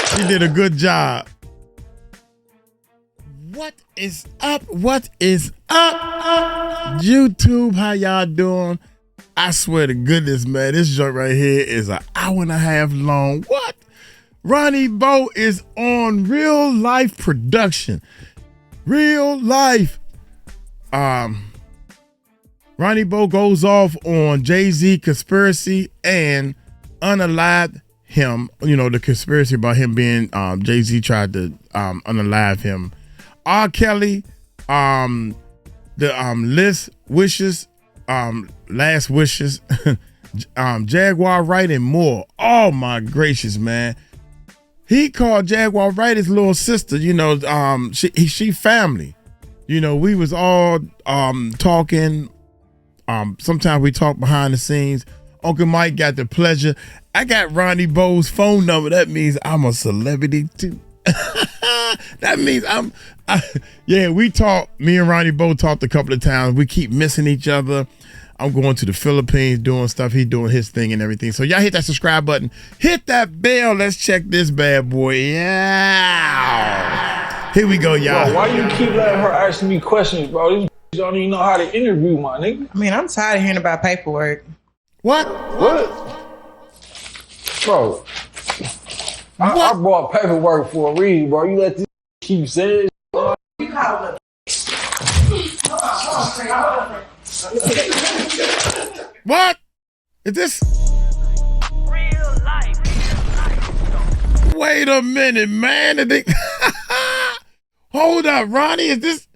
She did a good job. What is up? What is up? YouTube, how y'all doing? I swear to goodness, man, this joint right here is an hour and a half long. What? Ronnie Bo is on real life production. Real life. Ronnie Bo goes off on Jay-Z conspiracy and unalive him. You know, the conspiracy about him being, Jay-Z tried to unalive him. R. Kelly, the last wishes, Jaguar Wright and more. Oh my gracious, man. He called Jaguar Wright his little sister. You know, she family. You know, we was all talking. Sometimes we talk behind the scenes. Uncle Mike got the pleasure. I got Ronnie Bo's phone number. That means I'm a celebrity too. That means we talked. Me and Ronnie Bo talked a couple of times. We keep missing each other. I'm going to the Philippines doing stuff. He's doing his thing and everything. So y'all hit that subscribe button. Hit that bell. Let's check this bad boy. Yeah. Here we go, y'all. Bro, why you keep letting her ask me questions, bro? These don't even know how to interview, my nigga. I mean, I'm tired of hearing about paperwork. What? Bro, I brought paperwork for a reason, bro. You let this keep saying You call it. What? Is this? Real life. Wait a minute, man. Hold up, Ronnie. Is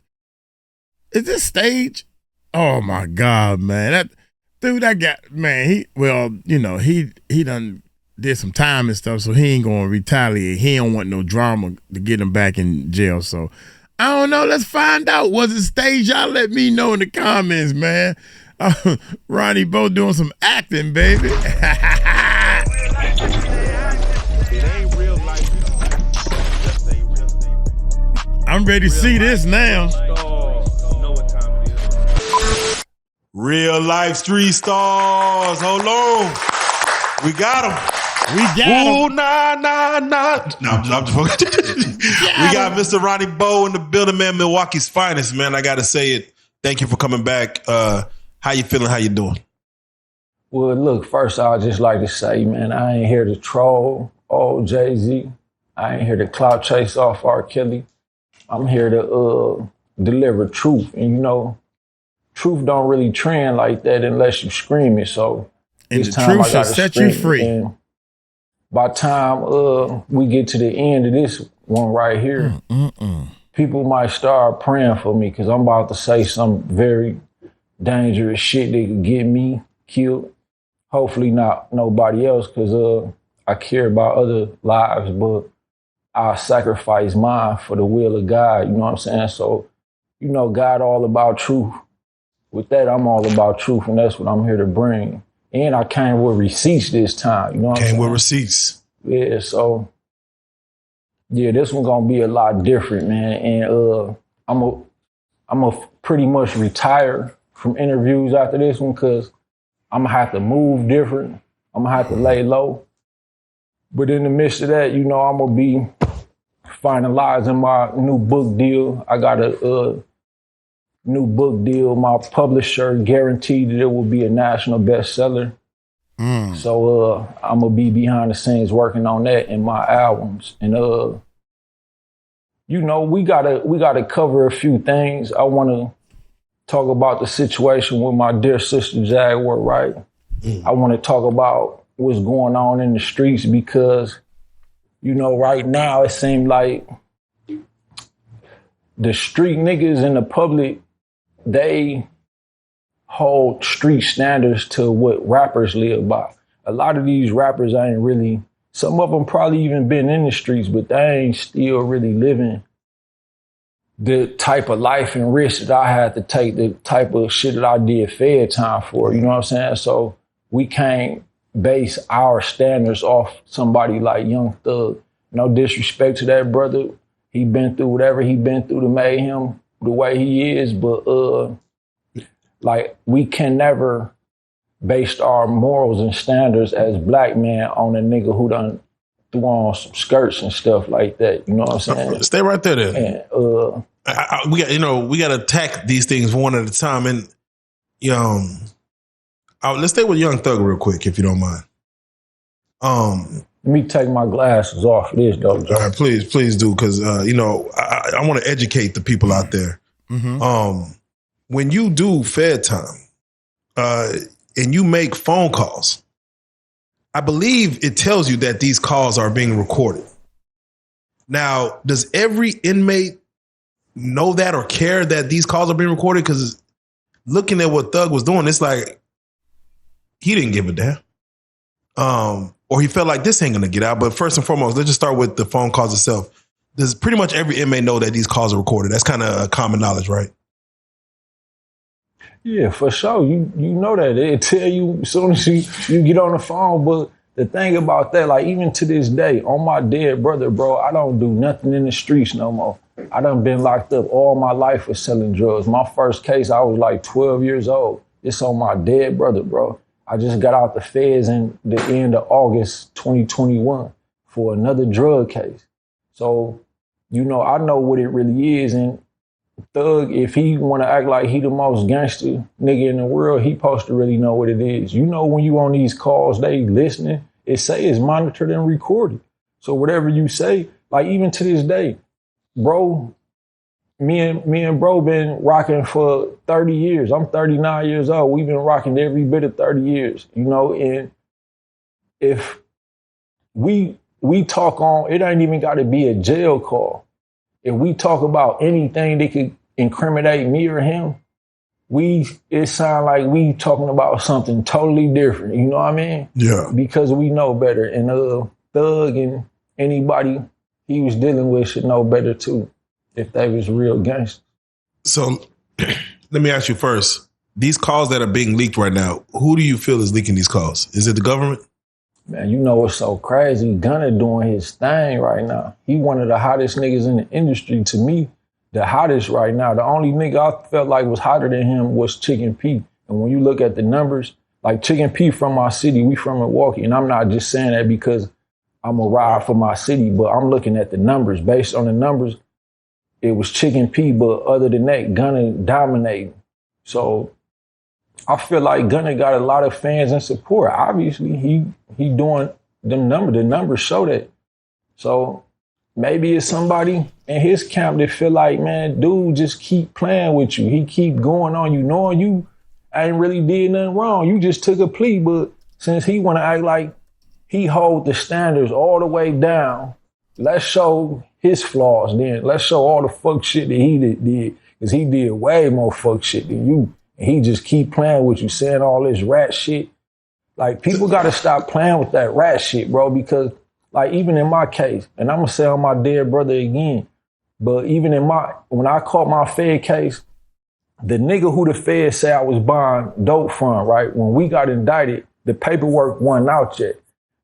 this stage? Oh my God, man. That guy, man, he done did some time and stuff, so he ain't gonna retaliate. He don't want no drama to get him back in jail. So I don't know. Let's find out. Was it staged? Y'all let me know in the comments, man. Ronnie Bo doing some acting, baby. I'm ready to see this now. Real life street stars. Hold on. We got them. We got him. Ooh, nah. No, I'm just We got Mr. Ronnie Bo in the building, man. Milwaukee's finest, man. I got to say it. Thank you for coming back. How you feeling? How you doing? Well, look, first I'd just like to say, man, I ain't here to troll old Jay-Z. I ain't here to clout chase off R. Kelly. I'm here to deliver truth. And, you know, truth don't really trend like that unless you scream it. So and the truth shall set you free. And by the time we get to the end of this one right here, people might start praying for me because I'm about to say some very dangerous shit that could get me killed. Hopefully not nobody else because I care about other lives, but I sacrifice mine for the will of God. You know what I'm saying? So, you know, God all about truth. With that, I'm all about truth, and that's what I'm here to bring. And I came with receipts this time. You know what I'm saying? Came with receipts. Yeah, so, yeah, this one's going to be a lot different, man. And I'm a pretty much retire from interviews after this one because I'm going to have to move different. I'm going to have to lay low. But in the midst of that, you know, I'm going to be finalizing my new book deal. I got a new book deal. My publisher guaranteed that it will be a national bestseller. So I'm going to be behind the scenes working on that in my albums. And, you know, we gotta cover a few things. I want to talk about the situation with my dear sister, Jaguar Wright. I want to talk about what's going on in the streets because, you know, right now it seems like the street niggas in the public, they hold street standards to what rappers live by. A lot of these rappers ain't really, some of them probably even been in the streets, but they ain't still really living the type of life and risk that I had to take, the type of shit that I did fed time for, you know what I'm saying? So we can't base our standards off somebody like Young Thug. No disrespect to that brother. He been through whatever he been through to make him the way he is, but like we can never based our morals and standards as black men on a nigga who done threw on some skirts and stuff like that. You know what I'm saying? Stay right there then. And, we got to attack these things one at a time. And, let's stay with Young Thug real quick, if you don't mind. Let me take my glasses off this, though. All right, please do, because, I want to educate the people out there. Mm-hmm. When you do Fed time and you make phone calls, I believe it tells you that these calls are being recorded. Now, does every inmate know that or care that these calls are being recorded? Because looking at what Thug was doing, it's like he didn't give a damn. Or he felt like this ain't going to get out. But first and foremost, let's just start with the phone calls itself. Does pretty much every inmate know that these calls are recorded? That's kind of common knowledge, right? Yeah, for sure. You know that. It'll tell you as soon as you get on the phone. But the thing about that, like even to this day, on my dead brother, bro, I don't do nothing in the streets no more. I done been locked up all my life for selling drugs. My first case, I was like 12 years old. It's on my dead brother, bro. I just got out the feds in the end of August 2021 for another drug case. So, I know what it really is. And Thug, if he want to act like he the most gangster nigga in the world, he supposed to really know what it is. When you on these calls, they listening, it say it's monitored and recorded. So whatever you say, like even to this day, bro, me and bro been rocking for 30 years. I'm 39 years old. We've been rocking every bit of 30 years, and if we talk on, it ain't even got to be a jail call. If we talk about anything that could incriminate me or him, it sound like we talking about something totally different. You know what I mean? Yeah. Because we know better. And Thug and anybody he was dealing with should know better too, if they was real gangsters. So let me ask you first, these calls that are being leaked right now, who do you feel is leaking these calls? Is it the government? Man, what's so crazy? Gunna doing his thing right now. He one of the hottest niggas in the industry. To me, the hottest right now. The only nigga I felt like was hotter than him was Chicken P. And when you look at the numbers, like Chicken P from my city, we from Milwaukee. And I'm not just saying that because I'm a ride for my city, but I'm looking at the numbers. Based on the numbers, it was Chicken P, but other than that, Gunna dominating. So I feel like Gunna got a lot of fans and support. Obviously, he doing them numbers. The numbers show that. So maybe it's somebody in his camp that feel like, man, dude, just keep playing with you. He keep going on you, knowing you ain't really did nothing wrong. You just took a plea, but since he want to act like he hold the standards all the way down, let's show his flaws then. Let's show all the fuck shit that he did, because he did way more fuck shit than you. And he just keep playing with you, saying all this rat shit. Like, people got to stop playing with that rat shit, bro, because, like, even in my case, and I'm going to say on my dead brother again, but even when I caught my Fed case, the nigga who the Fed said I was buying dope from, right, when we got indicted, the paperwork wasn't out yet.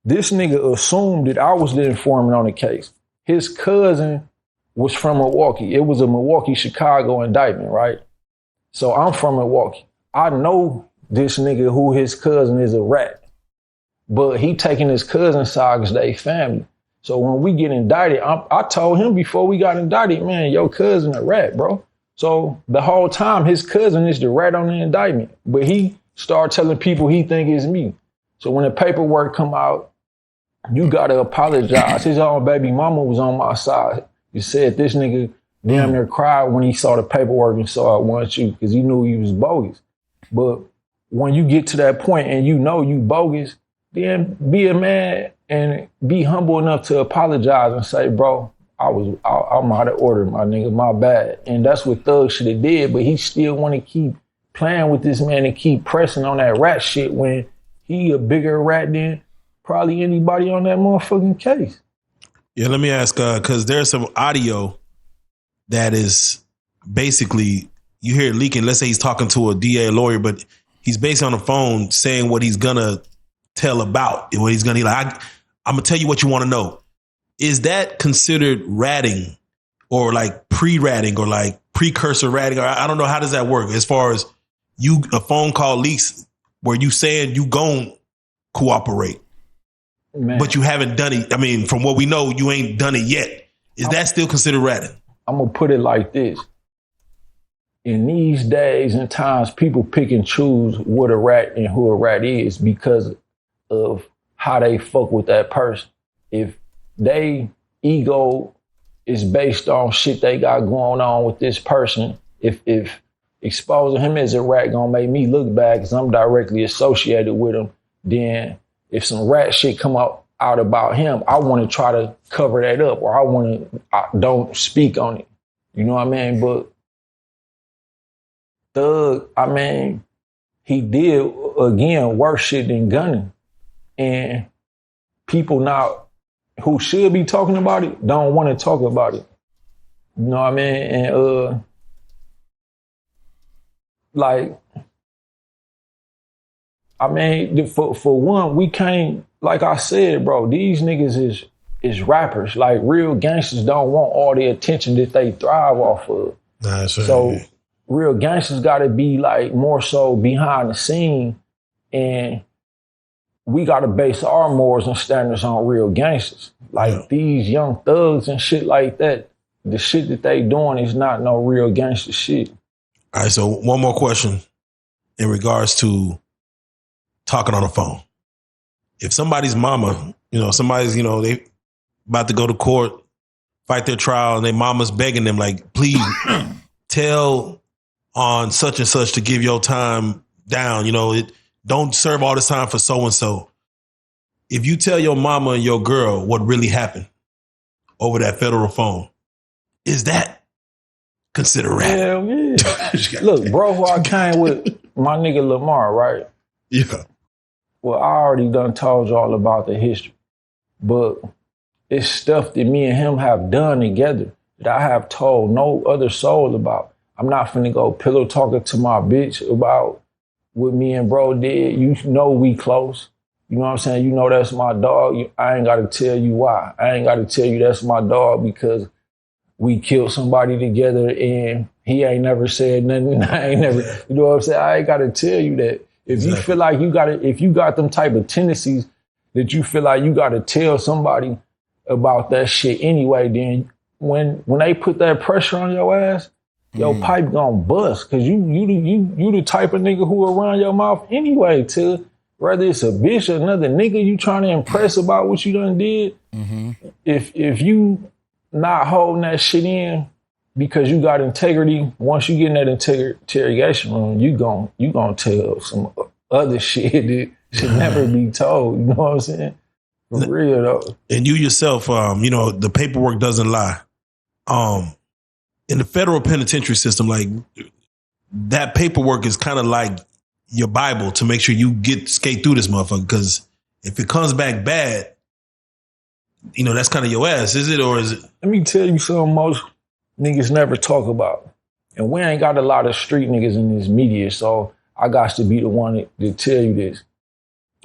This nigga assumed that I was the informant on the case. His cousin was from Milwaukee. It was a Milwaukee, Chicago indictment, right? So I'm from Milwaukee. I know this nigga who his cousin is a rat, but he taking his cousin's side because they family. So when we get indicted, I told him before we got indicted, man, your cousin a rat, bro. So the whole time his cousin is the rat on the indictment, but he started telling people he think it's me. So when the paperwork come out, you gotta apologize. His own baby mama was on my side. He said this nigga damn near cried when he saw the paperwork and saw it wasn't you, because he knew he was bogus. But when you get to that point and you know you bogus, then be a man and be humble enough to apologize and say, bro, I'm out of order, my nigga, my bad. And that's what Thug should have did, but he still want to keep playing with this man and keep pressing on that rat shit when he a bigger rat than probably anybody on that motherfucking case. Yeah, let me ask, because there's some audio that is basically, you hear it leaking. Let's say he's talking to a DA lawyer, but he's basically on the phone saying what he's gonna tell about, what he's gonna I'm gonna tell you what you want to know. Is that considered ratting or like pre-ratting or like precursor ratting? Or I don't know, how does that work as far as a phone call leaks where you saying you gon' cooperate, Man, but you haven't done it. I mean, from what we know, you ain't done it yet. Is that still considered ratting? I'm going to put it like this. In these days and times, people pick and choose what a rat and who a rat is because of how they fuck with that person. If they ego is based on shit they got going on with this person, if exposing him as a rat gonna make me look bad because I'm directly associated with him, then if some rat shit come out about him, I want to try to cover that up, or I don't speak on it. You know what I mean? But Thug, I mean, he did again worse shit than gunning, and people now who should be talking about it don't want to talk about it. You know what I mean? And like, I mean, for one, we can't, like I said, bro, these niggas is rappers. Like, real gangsters don't want all the attention that they thrive off of. That's right. So real gangsters gotta be like more so behind the scene, and we gotta base our morals and standards on real gangsters. Like these young thugs and shit like that, the shit that they doing is not no real gangster shit. All right, so one more question in regards to talking on the phone. If somebody's mama, somebody's, they about to go to court, fight their trial, and their mama's begging them, like, please tell on such and such to give your time down. Don't serve all this time for so-and-so. If you tell your mama and your girl what really happened over that federal phone, is that considered rap? Hell yeah. Look, bro, who I came with, my nigga Lamar, right? Yeah. Well, I already done told y'all about the history, but it's stuff that me and him have done together that I have told no other soul about. I'm not finna go pillow talking to my bitch about what me and bro did. You know we close. You know what I'm saying? You know that's my dog. I ain't got to tell you why. I ain't got to tell you that's my dog because we killed somebody together and he ain't never said nothing. I ain't never, you know what I'm saying? I ain't got to tell you that. If you feel like if you got them type of tendencies that you feel like you got to tell somebody about that shit anyway, then when they put that pressure on your ass, your pipe gonna bust. Cause you the type of nigga who will run your mouth anyway to whether it's a bitch or another nigga you trying to impress about what you done did. Mm-hmm. If you not holding that shit in because you got integrity, once you get in that interrogation room, you gon' tell some other shit that should never be told. You know what I'm saying? For real though. And you yourself, the paperwork doesn't lie. In the federal penitentiary system, like that paperwork is kind of like your Bible to make sure you skate through this motherfucker. Because if it comes back bad, that's kind of your ass, is it? Or is it? Let me tell you something most niggas never talk about. And we ain't got a lot of street niggas in this media, so I got to be the one to tell you this.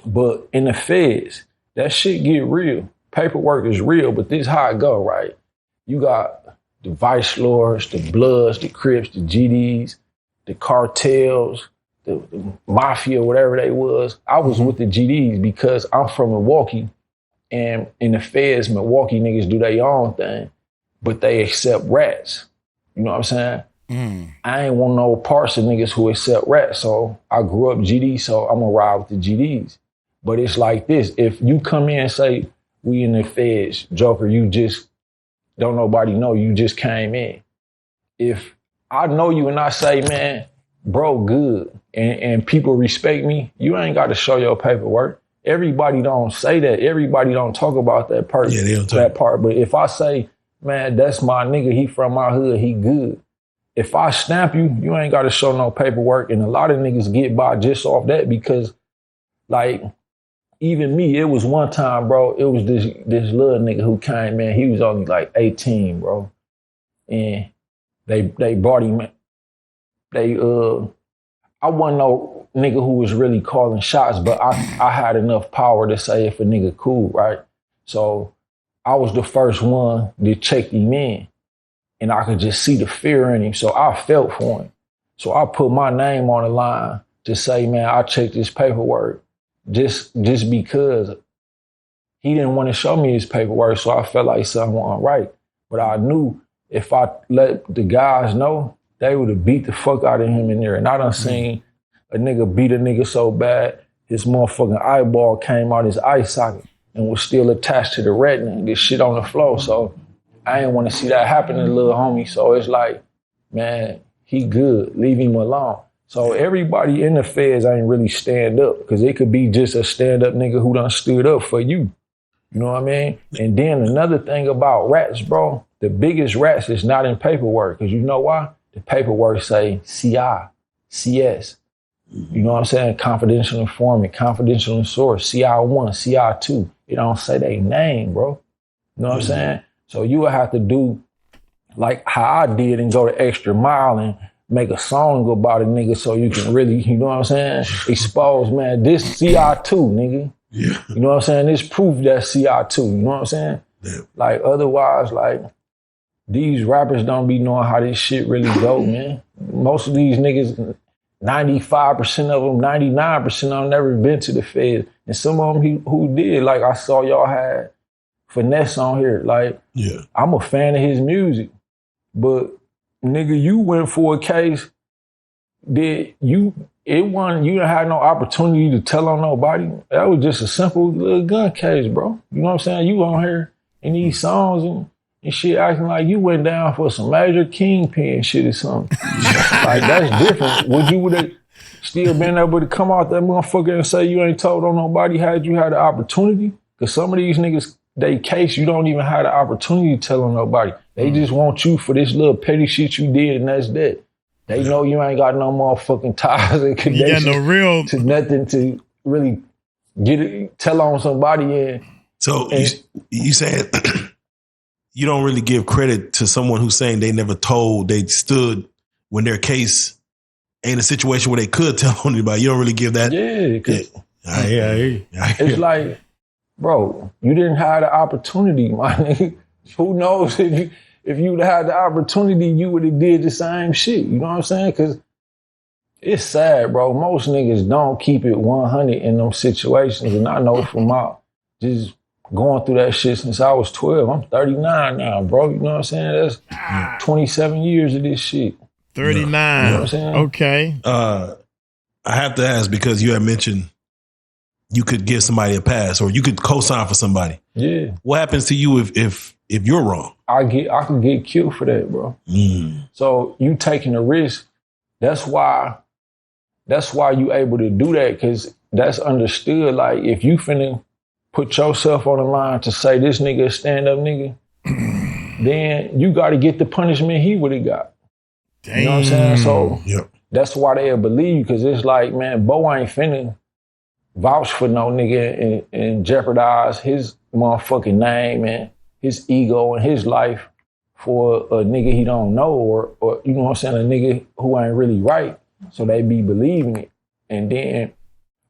But in the feds, that shit get real. Paperwork is real, but this how it go, right? You got the vice lords, the Bloods, the Crips, the GDs, the cartels, the mafia, whatever they was. I was with the GDs because I'm from Milwaukee, and in the feds, Milwaukee niggas do their own thing, but they accept rats. You know what I'm saying? I ain't want no parts of niggas who accept rats, so I grew up GD, so I'm gonna ride with the GDs. But it's like this, if you come in and say, we in the feds, Joker, you just don't nobody know, you just came in. If I know you and I say, man, bro, good, and people respect me, you ain't got to show your paperwork. Everybody don't say that. Everybody don't talk about that part. Yeah, they don't that part. But if I say, man, that's my nigga, he from my hood, he good. If I stamp you, you ain't got to show no paperwork. And a lot of niggas get by just off that because, like, even me, it was one time, bro, it was this little nigga who came, man, he was only like 18, bro. And they brought him, I wasn't no nigga who was really calling shots, but I had enough power to say if a nigga cool, right? So I was the first one to check him in, and I could just see the fear in him. So I felt for him. So I put my name on the line to say, man, I checked his paperwork just because he didn't want to show me his paperwork, so I felt like something wasn't right. But I knew if I let the guys know, they would have beat the fuck out of him in there. And I done seen a nigga beat a nigga so bad, his motherfucking eyeball came out his eye socket and was still attached to the retina and get shit on the floor. So I didn't want to see that happen to the little homie. So it's like, man, he good. Leave him alone. So everybody in the feds ain't really stand up, because it could be just a stand-up nigga who done stood up for you. You know what I mean? And then another thing about rats, bro, the biggest rats is not in paperwork, because you know why? The paperwork say CI, CS. You know what I'm saying? Confidential informant, confidential source, CI1, CI2. It don't say their name, bro. You know what I'm saying? So you would have to do like how I did and go the extra mile and make a song about a nigga so you can really, you know what I'm saying? Expose, man, this CI2, nigga. Yeah. You know what I'm saying? This proof that CI2, you know what I'm saying? Yeah. Like otherwise, like these rappers don't be knowing how this shit really go, man. Most of these niggas, 95% of them, 99% of them never been to the feds. And some of them who did, like I saw y'all had Finesse on here. Like, yeah, I'm a fan of his music. But nigga, you went for a case that you didn't have no opportunity to tell on nobody. That was just a simple little gun case, bro. You know what I'm saying? You on here in these songs and shit acting like you went down for some major kingpin shit or something. Like, that's different. Would you have still been able to come out that motherfucker and say you ain't told on nobody had you had the opportunity? Because some of these niggas, they case, you don't even have the opportunity to tell on nobody. They just want you for this little petty shit you did, and that's that. They know you ain't got no motherfucking ties and connections to nothing to really tell on somebody. And so you saying you don't really give credit to someone who's saying they never told, they stood when their case ain't a situation where they could tell on anybody. You don't really give that. Yeah. It's like, bro, you didn't have the opportunity, my nigga. Who knows if you'd had the opportunity, you would have did the same shit. You know what I'm saying? Because it's sad, bro. Most niggas don't keep it 100 in them situations. And I know from my just going through that shit since I was 12. I'm 39 now, bro. You know what I'm saying? That's 27 years of this shit. 39. You know what I'm saying? Okay. I have to ask, because you had mentioned you could give somebody a pass or you could co-sign for somebody. Yeah. What happens to you if you're wrong? I could get killed for that, bro. So you taking a risk. That's why you able to do that, because that's understood. Like, if you finna put yourself on the line to say this nigga a stand-up nigga, then you got to get the punishment he would have got. Damn. You know what I'm saying? So that's why they'll believe you, because it's like, man, Bo ain't finna vouch for no nigga and jeopardize his motherfucking name and his ego and his life for a nigga he don't know or you know what I'm saying, a nigga who ain't really right. So they be believing it. And then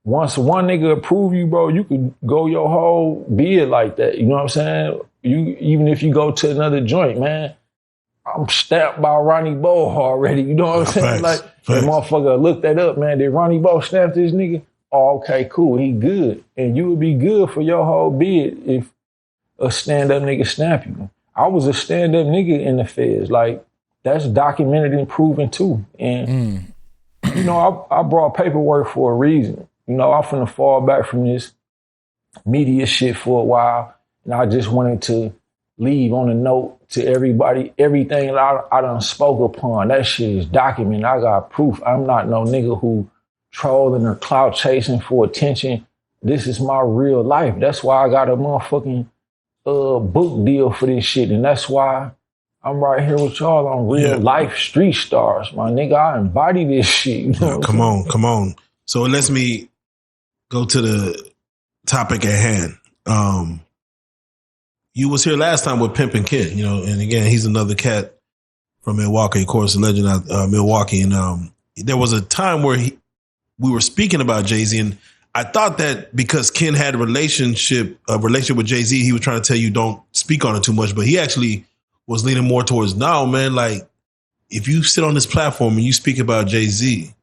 once one nigga approve you, bro, you could go your whole bid like that. You know what I'm saying? Even if you go to another joint, man, I'm stamped by Ronnie Bo already. You know what I'm saying? Like, the motherfucker looked that up, man. Did Ronnie Bo stamp this nigga? Oh, okay, cool. He good. And you would be good for your whole bid if a stand-up nigga stamp you. I was a stand-up nigga in the feds. Like, that's documented and proven too. And, you know, I brought paperwork for a reason. You know, I'm finna fall back from this media shit for a while. And I just wanted to leave on a note to everybody, everything that I done spoke upon. That shit is documented. I got proof. I'm not no nigga who trolling or clout chasing for attention. This is my real life. That's why I got a motherfucking book deal for this shit. And that's why I'm right here with y'all on Real Life Street Stars. My nigga, I embody this shit. You know come on. So it lets me go to the topic at hand. You was here last time with Pimpin' Kid, you know, and again, he's another cat from Milwaukee, of course, a legend out Milwaukee. And there was a time where we were speaking about Jay-Z, and I thought that because Ken had a relationship with Jay-Z, he was trying to tell you don't speak on it too much, but he actually was leaning more towards, no, man, like, if you sit on this platform and you speak about Jay-Z,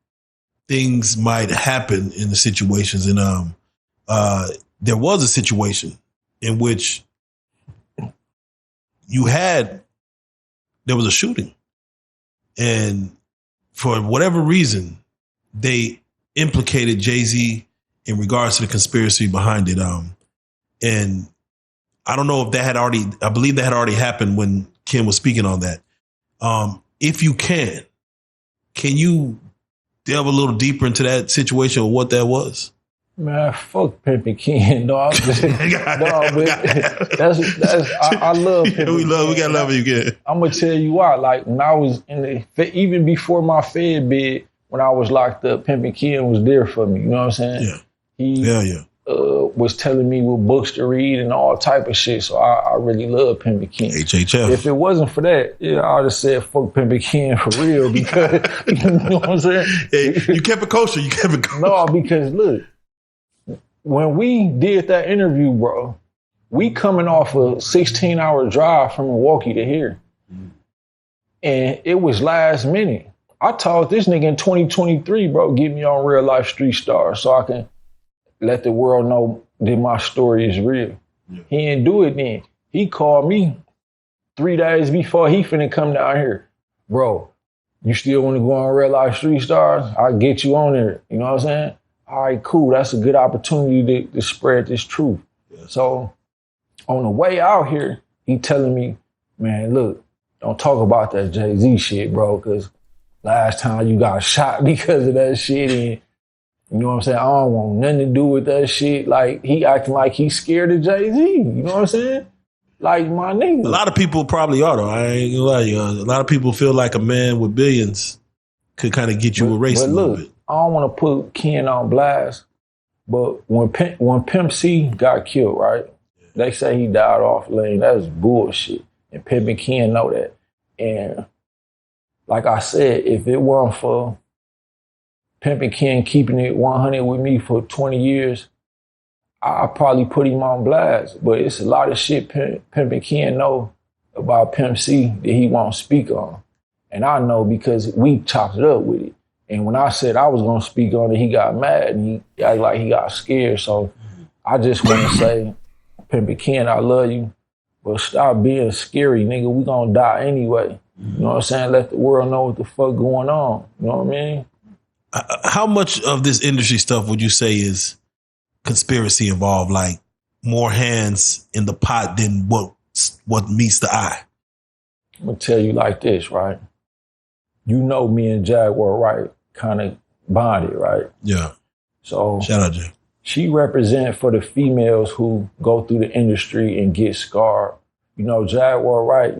things might happen in the situations. And there was a situation in which there was a shooting. And for whatever reason, they implicated Jay-Z in regards to the conspiracy behind it. And I don't know if I believe that had already happened when Ken was speaking on that. If you can you delve a little deeper into that situation or what that was? Man, fuck Pimpin' Ken, dog. I love Pimpin' We gotta love you, Ken. I'm gonna tell you why. Like when I was even before my Fed bid, when I was locked up, Pimpin' Ken was there for me. You know what I'm saying? Yeah. He was telling me what books to read and all type of shit. So I really love Pimpin' Ken. HHF. If it wasn't for that, I'd have said fuck Pimpin' Ken for real because you know what I'm saying? Hey, you kept it kosher. No, because look, when we did that interview, bro, we coming off a 16-hour drive from Milwaukee to here. And it was last minute. I told this nigga in 2023, bro, get me on Real Life Street Stars so I can let the world know that my story is real. Yeah. He didn't do it then. He called me 3 days before he finna come down here. Bro, you still want to go on Real Life Street Stars? I'll get you on there. You know what I'm saying? All right, cool. That's a good opportunity to spread this truth. Yeah. So on the way out here, he telling me, man, look, don't talk about that Jay-Z shit, bro, because last time you got shot because of that shit. And you know what I'm saying? I don't want nothing to do with that shit. Like, he acting like he's scared of Jay-Z. You know what I'm saying? Like, my nigga. A lot of people probably are, though. I ain't gonna lie to you. A lot of people feel like a man with billions could kind of get you erased a little bit. I don't want to put Ken on blast, but when Pimp C got killed, right? They say he died off lane. That's bullshit. And Pimp and Ken know that. And like I said, if it weren't for Pimp and Ken keeping it 100 with me for 20 years, I'd probably put him on blast. But it's a lot of shit Pimp and Ken know about Pimp C that he won't speak on. And I know because we chopped it up with it. And when I said I was going to speak on it, he got mad and he acted like he got scared. So I just want to say, Pimp and Ken, I love you, but stop being scary, nigga. We going to die anyway. You know what I'm saying? Let the world know what the fuck going on. You know what I mean? How much of this industry stuff would you say is conspiracy involved? Like more hands in the pot than what meets the eye? I'm going to tell you like this, right? You know me and Jaguar Wright kind of bonded, right? Yeah. So shout out, Jay. She represent for the females who go through the industry and get scarred. You know, Jaguar Wright,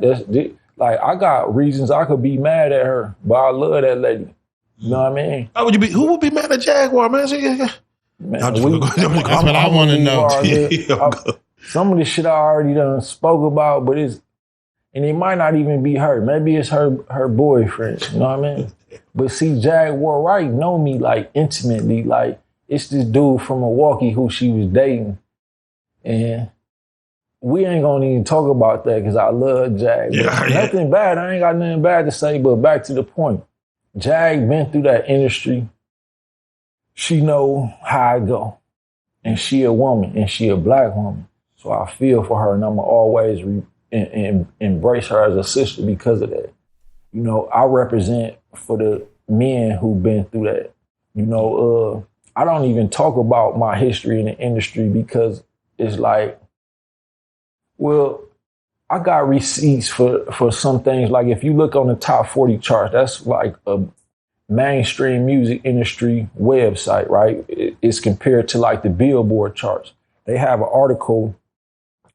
like I got reasons I could be mad at her, but I love that lady. You know what I mean? Who would be mad at Jaguar, man? Man, that's what I want to know. Some of the shit I already done spoke about, but and it might not even be her. Maybe it's her boyfriend. You know what I mean? But see, Jaguar Wright know me like intimately. Like it's this dude from Milwaukee who she was dating, and we ain't gonna even talk about that because I love Jag. Nothing bad. I ain't got nothing bad to say. But back to the point. Jag been through that industry. She know how I go. And she a woman, and she a black woman. So I feel for her, and I'm going to always embrace her as a sister because of that. You know, I represent for the men who been through that. You know, I don't even talk about my history in the industry because it's like, well, I got receipts for some things. Like if you look on the top 40 charts, that's like a mainstream music industry website, right? It's compared to like the Billboard charts. They have an article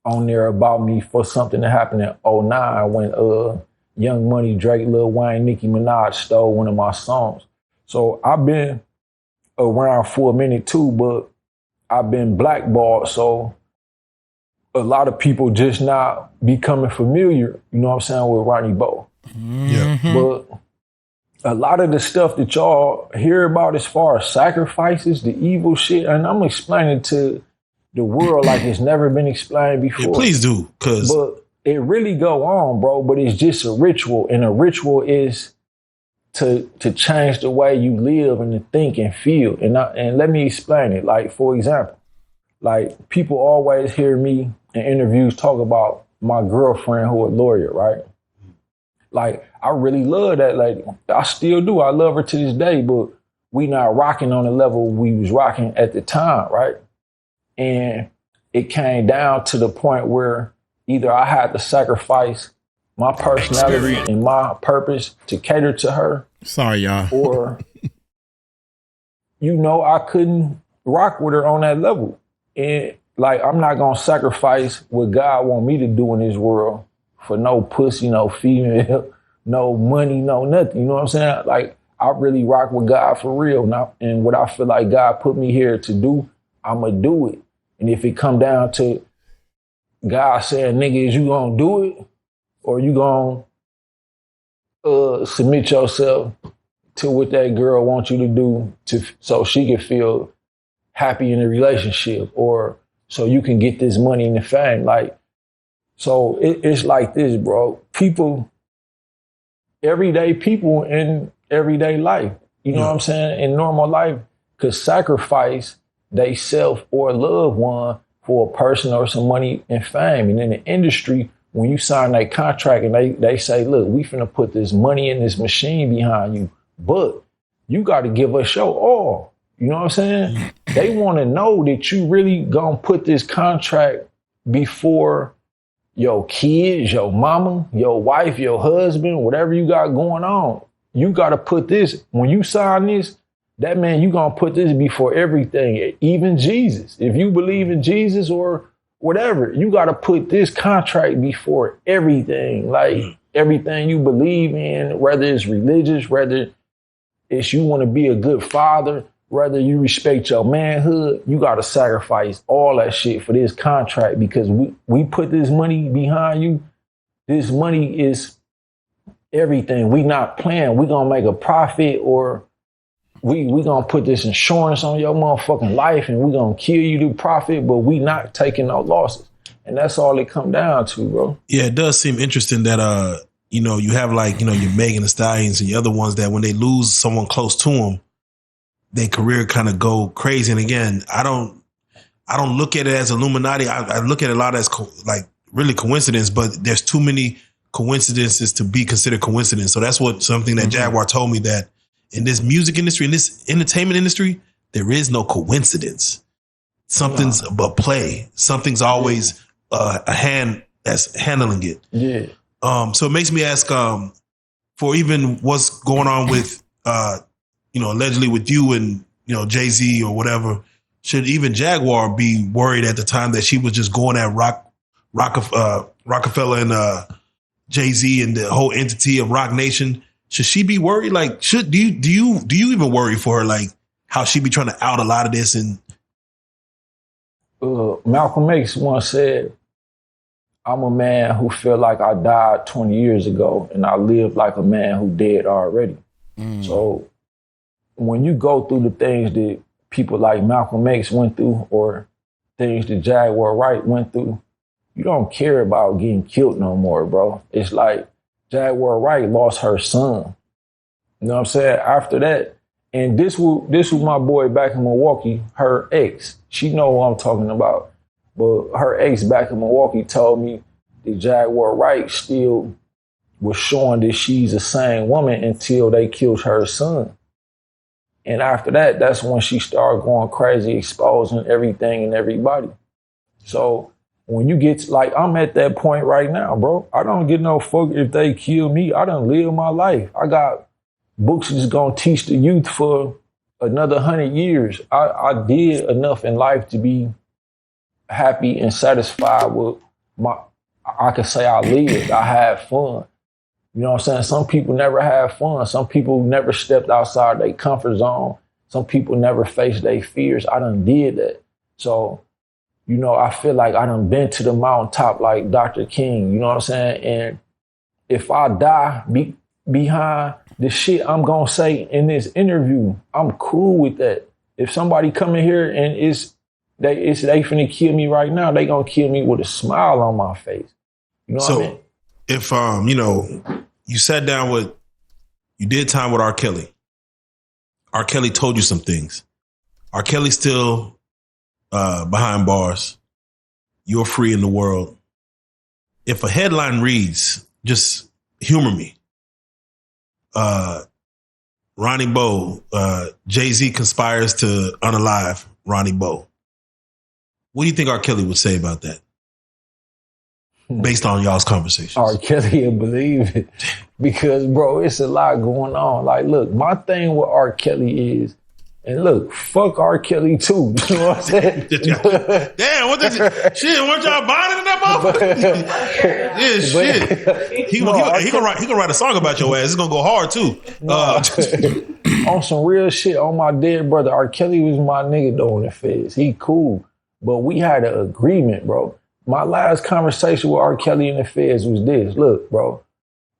on there about me for something that happened in 2009 when Young Money, Drake, Lil Wayne, Nicki Minaj stole one of my songs. So I've been around for a minute too, but I've been blackballed. So a lot of people just not becoming familiar, you know what I'm saying, with Ronnie Bo. Yeah. But a lot of the stuff that y'all hear about as far as sacrifices, the evil shit, and I'm explaining to the world like it's never been explained before. Yeah, please do, but it really go on, bro, but it's just a ritual, and a ritual is to change the way you live and to think and feel. And let me explain it. Like, for example, like people always hear me in interviews talk about my girlfriend who a lawyer, right? Like, I really love that lady. I still do. I love her to this day, but we not rocking on the level we was rocking at the time, right? And it came down to the point where either I had to sacrifice my personality and my purpose to cater to her. Sorry, y'all. Or, I couldn't rock with her on that level. And like, I'm not going to sacrifice what God want me to do in this world for no pussy, no female, no money, no nothing. You know what I'm saying? Like, I really rock with God for real now. And what I feel like God put me here to do, I'm going to do it. And if it come down to God saying, nigga, is you going to do it? Or you going to submit yourself to what that girl wants you to do so she can feel happy in the relationship, or so you can get this money and the fame. Like, so it's like this, bro. Everyday people in everyday life, you know what I'm saying? In normal life, could sacrifice they self or loved one for a person or some money and fame. And in the industry, when you sign that contract and they say, look, we finna put this money in this machine behind you, but you got to give us your all. You know what I'm saying? They want to know that you really gonna put this contract before your kids, your mama, your wife, your husband, whatever you got going on. You got to put this, when you sign this, that man, you gonna put this before everything, even Jesus. If you believe in Jesus or whatever, you got to put this contract before everything, like everything you believe in, whether it's religious, whether it's you want to be a good father, whether you respect your manhood, you got to sacrifice all that shit for this contract, because we put this money behind you. This money is everything. We not playing. We going to make a profit, or we going to put this insurance on your motherfucking life and we going to kill you to profit, but we not taking no losses. And that's all it come down to, bro. Yeah, it does seem interesting that, you have like, your Megan Thee Stallions and the other ones that when they lose someone close to them, their career kind of go crazy. And again, I don't look at it as Illuminati. I look at it a lot as really coincidence, but there's too many coincidences to be considered coincidence. So that's something that Jaguar told me, that in this music industry, in this entertainment industry, there is no coincidence. Something's a play. Something's always a hand that's handling it. Yeah. So it makes me ask, for even what's going on with, allegedly with you and, Jay-Z or whatever, should even Jaguar be worried at the time that she was just going at Rockefeller and Jay-Z and the whole entity of Roc Nation? Should she be worried? Like, do you even worry for her? Like, how she be trying to out a lot of this? And Malcolm X once said, I'm a man who feel like I died 20 years ago and I live like a man who dead already. So when you go through the things that people like Malcolm X went through, or things that Jaguar Wright went through, you don't care about getting killed no more, bro. It's like Jaguar Wright lost her son. You know what I'm saying? After that, and this was my boy back in Milwaukee, her ex. She know what I'm talking about. But her ex back in Milwaukee told me that Jaguar Wright still was showing that she's the same woman until they killed her son. And after that, that's when she started going crazy, exposing everything and everybody. So when you get I'm at that point right now, bro. I don't get no fuck if they kill me. I done live my life. I got books that's gonna teach the youth for another 100 years. I did enough in life to be happy and satisfied with I can say I lived. I had fun. You know what I'm saying? Some people never had fun. Some people never stepped outside their comfort zone. Some people never faced their fears. I done did that. So, I feel like I done been to the mountaintop like Dr. King, you know what I'm saying? And if I die behind the shit I'm going to say in this interview, I'm cool with that. If somebody come in here and they finna kill me right now, they going to kill me with a smile on my face. You know what I mean? If, you sat down with You did time with R. Kelly. R. Kelly told you some things. R. Kelly's still behind bars. You're free in the world. If a headline reads, just humor me. Ronnie Bo, Jay-Z conspires to unalive Ronnie Bo. What do you think R. Kelly would say about that? Based on y'all's conversations. R. Kelly will believe it. Because, bro, it's a lot going on. Like, look, my thing with R. Kelly is, and look, fuck R. Kelly too. You know what I'm saying? Damn, what this shit? Weren't y'all bonding in that motherfucker? Yeah, shit. He gonna write a song about your ass. It's gonna go hard too. On some real shit, on my dead brother, R. Kelly was my nigga though in the feds. He cool, but we had an agreement, bro. My last conversation with R. Kelly in the feds was this. Look, bro,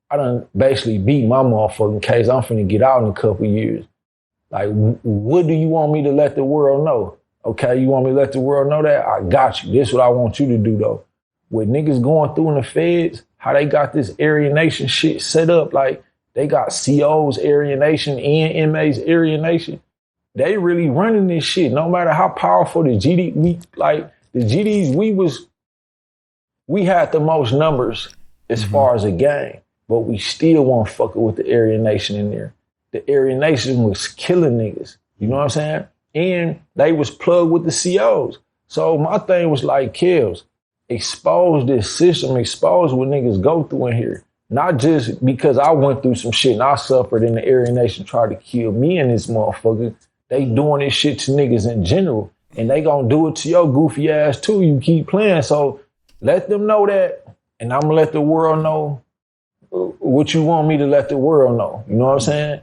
I done basically beat my motherfucking case. I'm finna get out in a couple years. Like, what do you want me to let the world know? Okay, you want me to let the world know that? I got you. This is what I want you to do, though. With niggas going through in the feds, how they got this Aryan Nation shit set up, like, they got COs, Aryan Nation, inmates, Aryan Nation. They really running this shit. No matter how powerful the GD, the GDs, we had the most numbers as far as a gang, but we still weren't fucking with the Aryan Nation in there. The Aryan Nation was killing niggas. You know what I'm saying? And they was plugged with the COs. So my thing was like, kills, expose this system, expose what niggas go through in here. Not just because I went through some shit and I suffered and the Aryan Nation tried to kill me and this motherfucker. They doing this shit to niggas in general. And they gonna do it to your goofy ass too. You keep playing. So let them know that. And I'm gonna let the world know what you want me to let the world know. You know what I'm saying?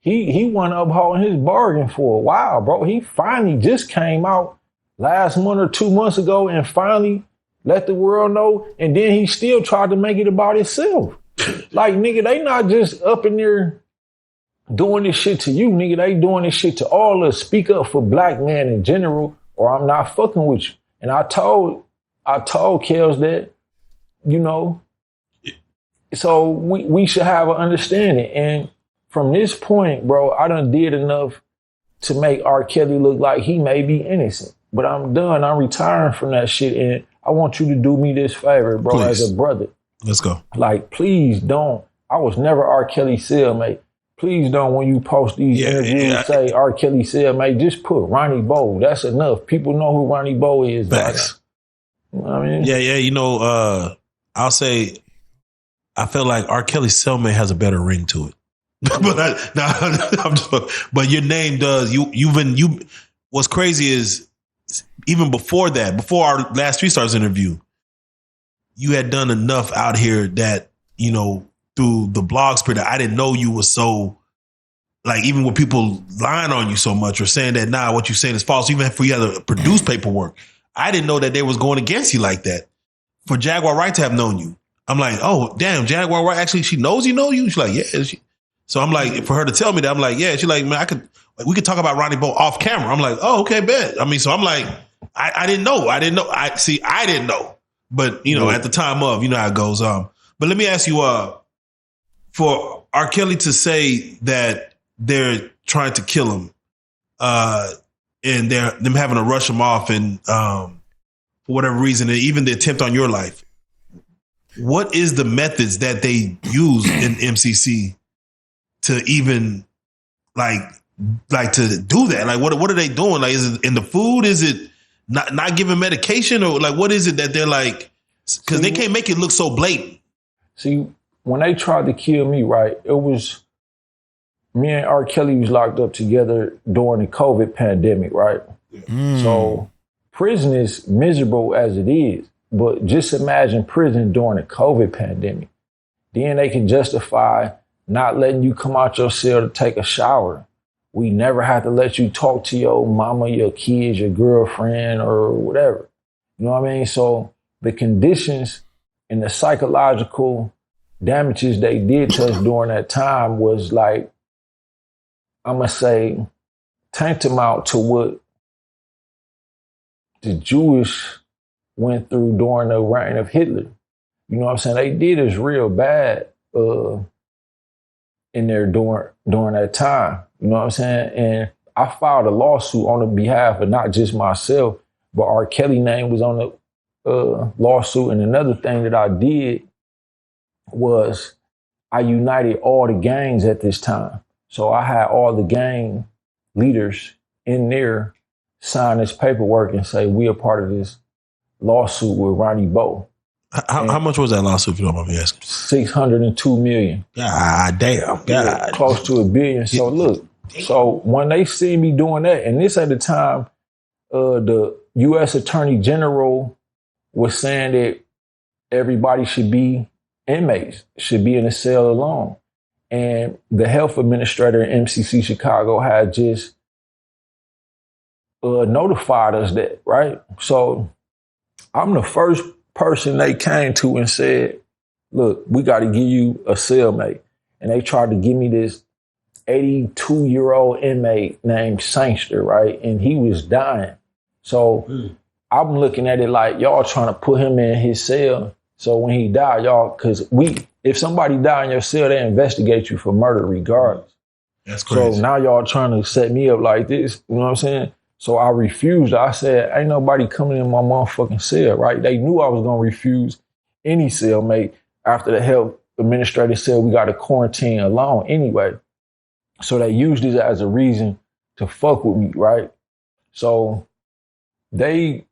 He went upholding his bargain for a while, bro. He finally just came out last month or 2 months ago and finally let the world know. And then he still tried to make it about himself. Like, nigga, they not just up in there doing this shit to you, nigga. They doing this shit to all of us. Speak up for black men in general, or I'm not fucking with you. And I told Kels that, you know, so we should have an understanding. And from this point, bro, I done did enough to make R. Kelly look like he may be innocent. But I'm done. I'm retiring from that shit. And I want you to do me this favor, bro, Please. as a brother. Let's go. Like, please don't. I was never R. Kelly cellmate. Please don't, when you post these interviews, say R. Kelly cellmate. Just put Ronnie Bo. That's enough. People know who Ronnie Bo is. Facts. You know what I mean? Yeah. You know, I'll say, I feel like R. Kelly's cellmate has a better ring to it. But your name does. What's crazy is even before that, before our last 3 Stars interview, you had done enough out here that, you know, through the blog spread, I didn't know you were so, like, even with people lying on you so much or saying that, nah, what you're saying is false, even if you had to produce paperwork, I didn't know that they was going against you like that. For Jaguar Wright to have known you, I'm like, oh, damn, Jaguar Wright, actually, she knows you know you? She's like, yeah. So I'm like, for her to tell me that, I'm like, yeah. She's like, man, we could talk about Ronnie Bo off camera. I'm like, oh, okay, bet. I mean, so I'm like, I didn't know. I didn't know. But, you know, at the time of, you know how it goes. But let me ask you, for R. Kelly to say that they're trying to kill him, and them having to rush him off, and for whatever reason, and even the attempt on your life, what is the methods that they use in MCC to even like to do that? Like, what are they doing? Like, is it in the food? Is it not giving medication, or like, what is it that they're like? Because they can't make it look so blatant. See, when they tried to kill me, right, it was me and R. Kelly was locked up together during the COVID pandemic, right? So prison is miserable as it is, but just imagine prison during the COVID pandemic. Then they can justify not letting you come out your cell to take a shower. We never had to let you talk to your mama, your kids, your girlfriend, or whatever. You know what I mean? So the conditions and the psychological damages they did to us during that time was like, I'm going to say, tantamount to what the Jewish went through during the reign of Hitler. You know what I'm saying? They did us real bad. And in there during that time. You know what I'm saying? And I filed a lawsuit on the behalf of not just myself, but R. Kelly name was on the lawsuit. And another thing that I did was I united all the gangs at this time. So I had all the gang leaders in there sign this paperwork and say, we are part of this lawsuit with Ronnie Bo. How much was that lawsuit, if you don't mind me asking? $602 million. God damn. God. Close to $1 billion. So look, so when they see me doing that, and this at the time, the U.S. Attorney General was saying that everybody should be inmates, should be in a cell alone. And the health administrator in MCC Chicago had just notified us that, right? So I'm the first person they came to and said, look, we got to give you a cellmate. And they tried to give me this 82-year-old inmate named Sangster, right? And he was dying. So I'm looking at it like y'all trying to put him in his cell. So when he died, y'all, because if somebody die in your cell, they investigate you for murder regardless. That's crazy. So now y'all trying to set me up like this, you know what I'm saying? So I refused. I said, ain't nobody coming in my motherfucking cell, right? They knew I was going to refuse any cellmate after the health administrator said we got to quarantine alone anyway. So they used it as a reason to fuck with me, right? So the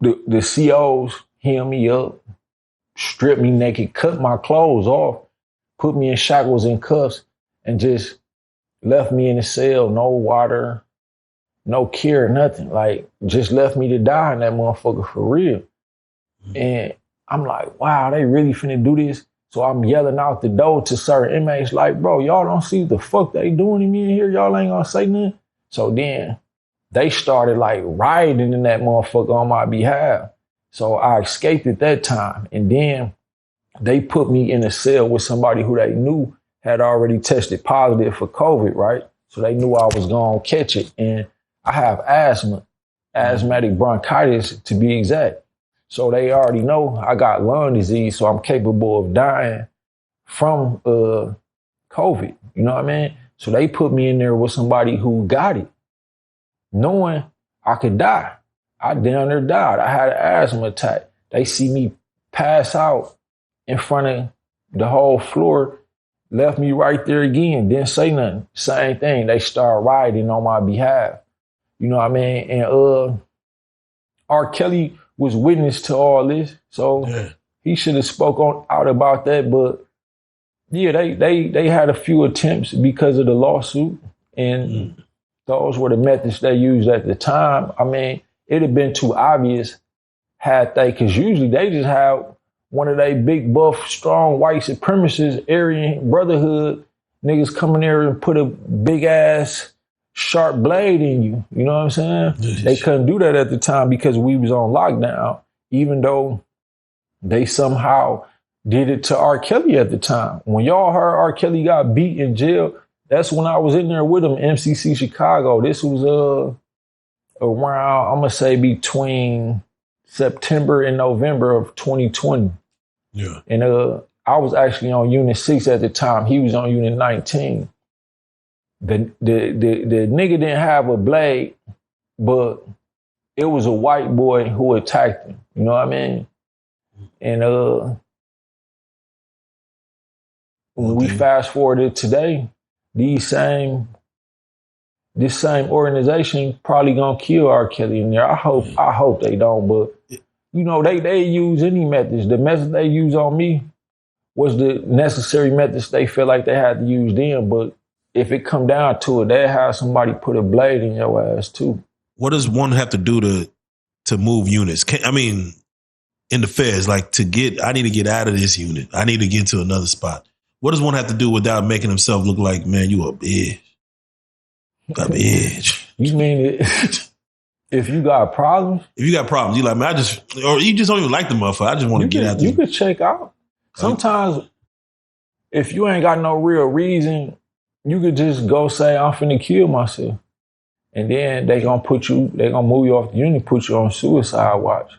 COs hem me up, stripped me naked, cut my clothes off, put me in shackles and cuffs, and just left me in the cell, no water, no care, nothing. Like, just left me to die in that motherfucker for real. And I'm like, wow, they really finna do this? So I'm yelling out the door to certain inmates like, bro, y'all don't see what the fuck they doing to me in here? Y'all ain't gonna say nothing? So then they started like rioting in that motherfucker on my behalf. So I escaped at that time. And then they put me in a cell with somebody who they knew had already tested positive for COVID, right? So they knew I was gonna catch it. And I have asthma, asthmatic bronchitis to be exact. So they already know I got lung disease, so I'm capable of dying from COVID. You know what I mean? So they put me in there with somebody who got it, knowing I could die. I down there died. I had an asthma attack. They see me pass out in front of the whole floor, left me right there again, didn't say nothing. Same thing. They start rioting on my behalf. You know what I mean? And R. Kelly was witness to all this, so he should have spoke out about that. But yeah, they had a few attempts because of the lawsuit, and those were the methods they used at the time. I mean, it'd have been too obvious had they, because usually they just have one of they big buff, strong white supremacists, Aryan Brotherhood niggas come in there and put a big ass sharp blade in you. You know what I'm saying? Yes. They couldn't do that at the time because we was on lockdown, even though they somehow did it to R. Kelly at the time. When y'all heard R. Kelly got beat in jail, that's when I was in there with him, MCC Chicago. This was around, I'm gonna say between September and November of 2020. Yeah. And I was actually on Unit 6 at the time. He was on Unit 19. The nigga didn't have a blade, but it was a white boy who attacked him. You know what I mean? And when we fast forwarded today, this same organization probably gonna kill R. Kelly in there. I hope they don't, but you know, they use any methods. The method they use on me was the necessary methods they feel like they had to use then, but if it come down to it, they have somebody put a blade in your ass too. What does one have to do to move units? In the feds, like I need to get out of this unit. I need to get to another spot. What does one have to do without making himself look like, man, you a bitch? A bitch. You mean if you got problems? If you got problems, you like, man, or you just don't even like the motherfucker. I just want to get out there. You could check out. Sometimes if you ain't got no real reason, you could just go say, I'm finna kill myself. And then they gonna move you off the unit, put you on suicide watch.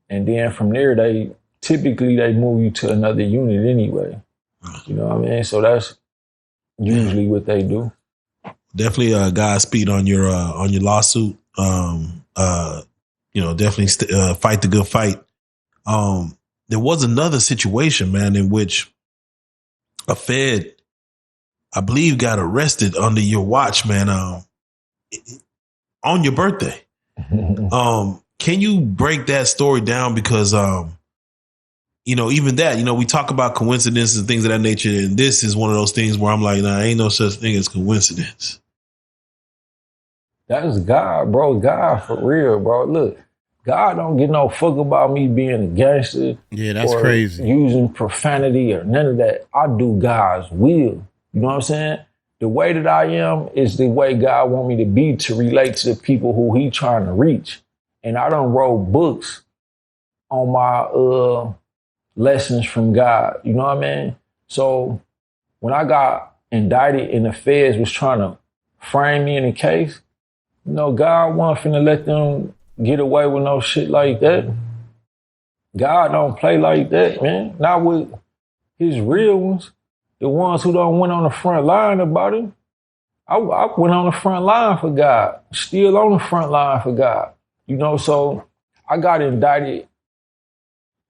And then from there, they typically move you to another unit anyway. You know what I mean? So that's usually what they do. Definitely, Godspeed on your lawsuit. Definitely fight the good fight. There was another situation, man, in which a Fed, I believe, got arrested under your watch, man, on your birthday. Can you break that story down? Because, even that, we talk about coincidences and things of that nature. And this is one of those things where I'm like, nah, ain't no such thing as coincidence. That is God, bro. God for real, bro. Look, God don't give no fuck about me being a gangster. Yeah, that's or crazy. Using profanity or none of that. I do God's will. You know what I'm saying? The way that I am is the way God want me to be to relate to the people who he trying to reach. And I done wrote books on my lessons from God. You know what I mean? So when I got indicted and the feds was trying to frame me in a case, God wasn't finna let them get away with no shit like that. God don't play like that, man. Not with his real ones. The ones who don't went on the front line about it. I went on the front line for God. Still on the front line for God. So I got indicted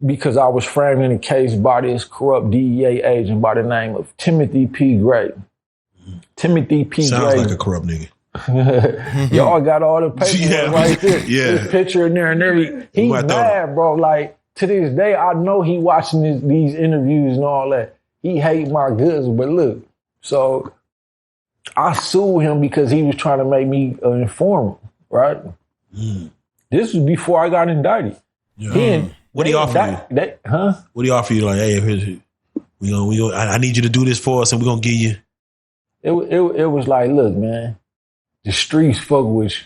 because I was framed in a case by this corrupt DEA agent by the name of Timothy P. Gray. Timothy P. Sounds Gray. like a corrupt nigga. Y'all got all the paperwork right there. Yeah. His picture in there and everything. He's mad, bro. Like, to this day, I know he watching these interviews and all that. He hate my goods, but look. So I sued him because he was trying to make me an informant, right? This was before I got indicted. Yeah. What do you offer you? What do you offer you? Like, hey, I need you to do this for us, and we're gonna give you. It was like, look, man, the streets fuck with you.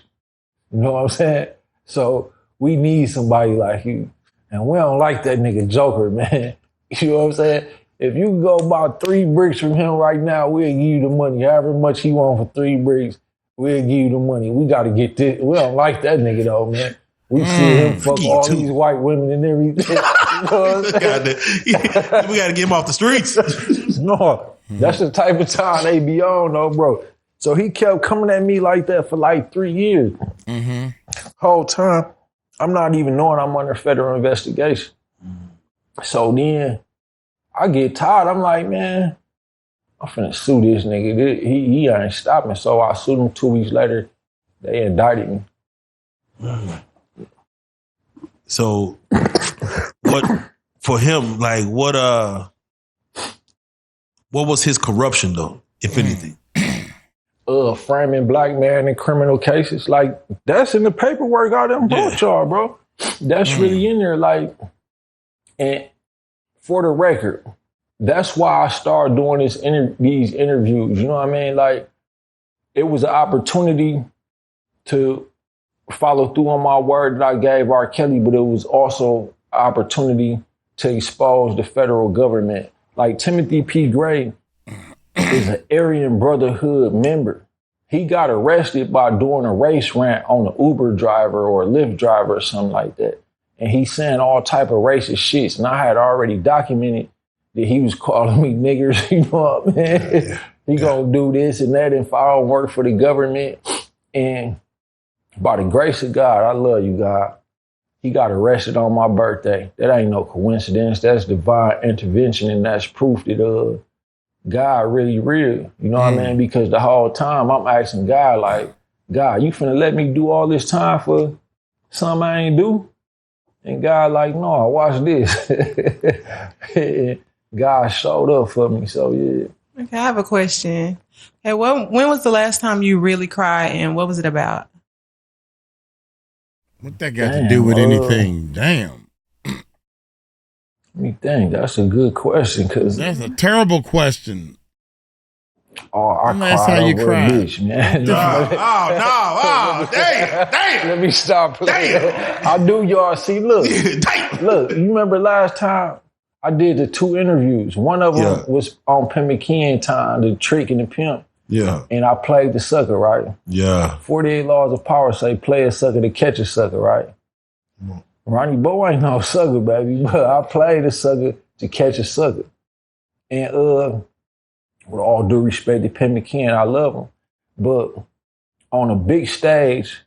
You know what I'm saying? So we need somebody like you, and we don't like that nigga Joker, man. You know what I'm saying? If you can go buy 3 bricks from him right now, we'll give you the money. However much he want for 3 bricks, we'll give you the money. We got to get this. We don't like that nigga though, man. We see him fuck all these white women and everything. You know what I'm saying? We got to get him off the streets. No, that's the type of time they be on though, bro. So he kept coming at me like that for like 3 years. Whole time, I'm not even knowing I'm under federal investigation. So then I get tired. I'm like, man, I'm finna sue this nigga. He ain't stopping. So I sued him 2 weeks later. They indicted me. So what for him, like what was his corruption though, if anything? Framing black man in criminal cases. Like, that's in the paperwork I done brought y'all, bro. That's really in there. Like, and for the record, that's why I started doing these interviews. You know what I mean? Like, it was an opportunity to follow through on my word that I gave R. Kelly, but it was also an opportunity to expose the federal government. Like, Timothy P. Gray is an Aryan Brotherhood member. He got arrested by doing a race rant on an Uber driver or a Lyft driver or something like that. And he's saying all type of racist shits. And I had already documented that he was calling me niggers. You know what I mean? He gonna do this and that if I don't work for the government. And by the grace of God, I love you, God, he got arrested on my birthday. That ain't no coincidence. That's divine intervention, and that's proof that God really real. You know what I mean? Because the whole time I'm asking God, like, God, you finna let me do all this time for something I ain't do? And God like, no, watch this. God showed up for me, so yeah. Okay, I have a question. Hey, when was the last time you really cried, and what was it about? What that got to do with anything? Damn. Let me think. That's a good question, because that's a terrible question. I that's cried how you over cry, a bitch, man. Damn. Let me stop playing. I do, y'all. See, look, you remember last time I did the 2 interviews. One of them was on Pimp McKeon time, the trick and the pimp. Yeah. And I played the sucker, right? Yeah. 48 laws of power say play a sucker to catch a sucker, right? Ronnie Bo ain't no sucker, baby, but I played a sucker to catch a sucker. And with all due respect to Pimp McKen, I love him. But on a big stage,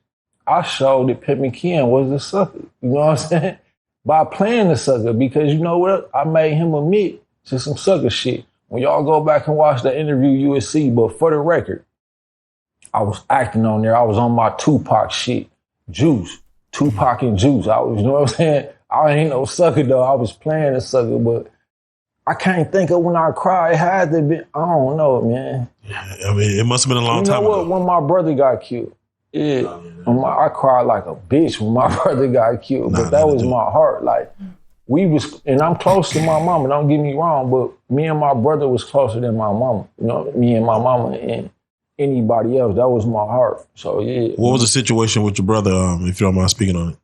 I showed that Pimp McKen was a sucker. You know what I'm saying? By playing the sucker, because you know what? I made him admit to some sucker shit. When y'all go back and watch the interview, you will see. But for the record, I was acting on there. I was on my Tupac shit. Juice. Tupac and Juice. I was, you know what I'm saying? I ain't no sucker though. I was playing a sucker, but I can't think of when I cried. It had to be, I don't know, man. Yeah, I mean, it must have been a long time ago. When my brother got killed. Yeah. I cried like a bitch when my brother got killed, but that was my heart. Like, we was, and I'm close to my mama, don't get me wrong, but me and my brother was closer than my mama. You know, me and my mama and anybody else, that was my heart. So, yeah. What was the situation with your brother, if you don't mind speaking on it?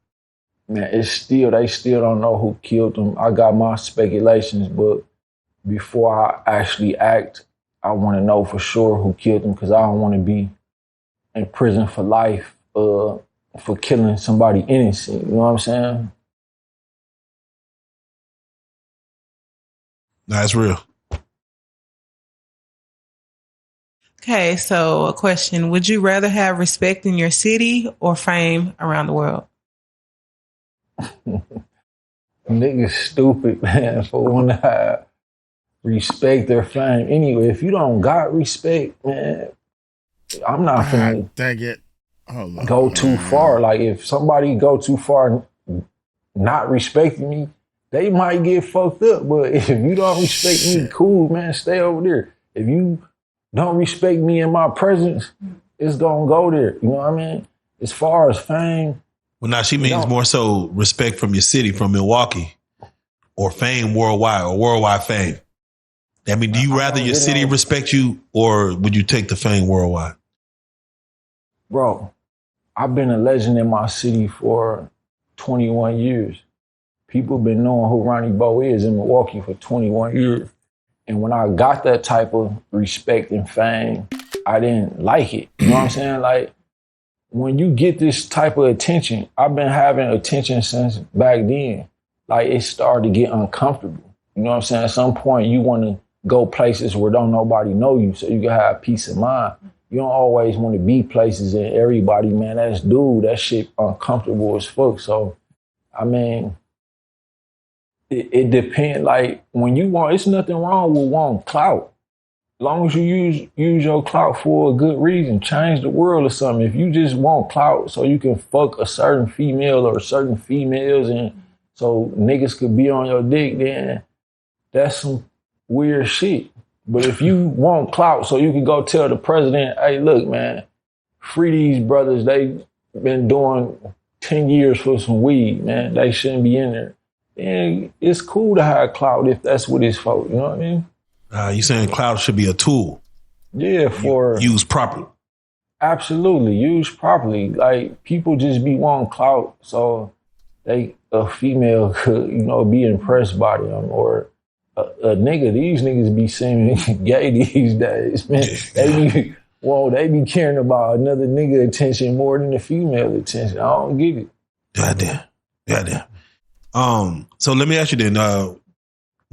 Man, they still don't know who killed him. I got my speculations, but before I actually act, I want to know for sure who killed him, because I don't want to be in prison for life for killing somebody innocent. You know what I'm saying? That's real. Okay, so a question. Would you rather have respect in your city or fame around the world? Niggas stupid, man, for wanting to have respect or fame. Anyway, if you don't got respect, man, I'm not finna go too far. Like, if somebody go too far not respecting me, they might get fucked up. But if you don't respect me, cool, man, stay over there. If you don't respect me in my presence, it's gonna go there. You know what I mean? As far as fame. Well, now she means more so respect from your city, from Milwaukee, or fame worldwide, or worldwide fame. I mean, do you rather your city respect you, or would you take the fame worldwide? Bro, I've been a legend in my city for 21 years. People been knowing who Ronnie Bo is in Milwaukee for 21 years. And when I got that type of respect and fame, I didn't like it. You know what I'm saying? Like, when you get this type of attention, I've been having attention since back then. Like, it started to get uncomfortable. You know what I'm saying? At some point, you want to go places where don't nobody know you so you can have peace of mind. You don't always want to be places and everybody, man, that shit uncomfortable as fuck. So, I mean, it depends. Like, when you want, it's nothing wrong with wanting clout. As long as you use your clout for a good reason, change the world or something. If you just want clout so you can fuck a certain female or certain females and so niggas could be on your dick, then that's some weird shit. But if you want clout so you can go tell the president, hey, look, man, free these brothers. They been doing 10 years for some weed, man. They shouldn't be in there. And it's cool to have clout if that's what it's for. You know what I mean? You saying clout should be a tool? Yeah, for use properly. Absolutely, use properly. Like, people just be wanting clout so a female could, you know, be impressed by them, or a nigga. These niggas be seeming gay these days, man. They be caring about another nigga attention more than the female attention. I don't get it. Goddamn. So let me ask you then.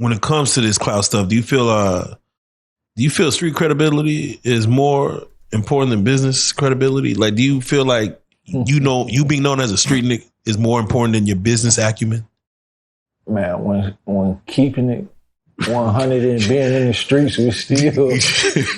When it comes to this clout stuff, do you feel street credibility is more important than business credibility? Like, do you feel like you being known as a street nigga is more important than your business acumen? Man, when keeping it 100 and being in the streets was still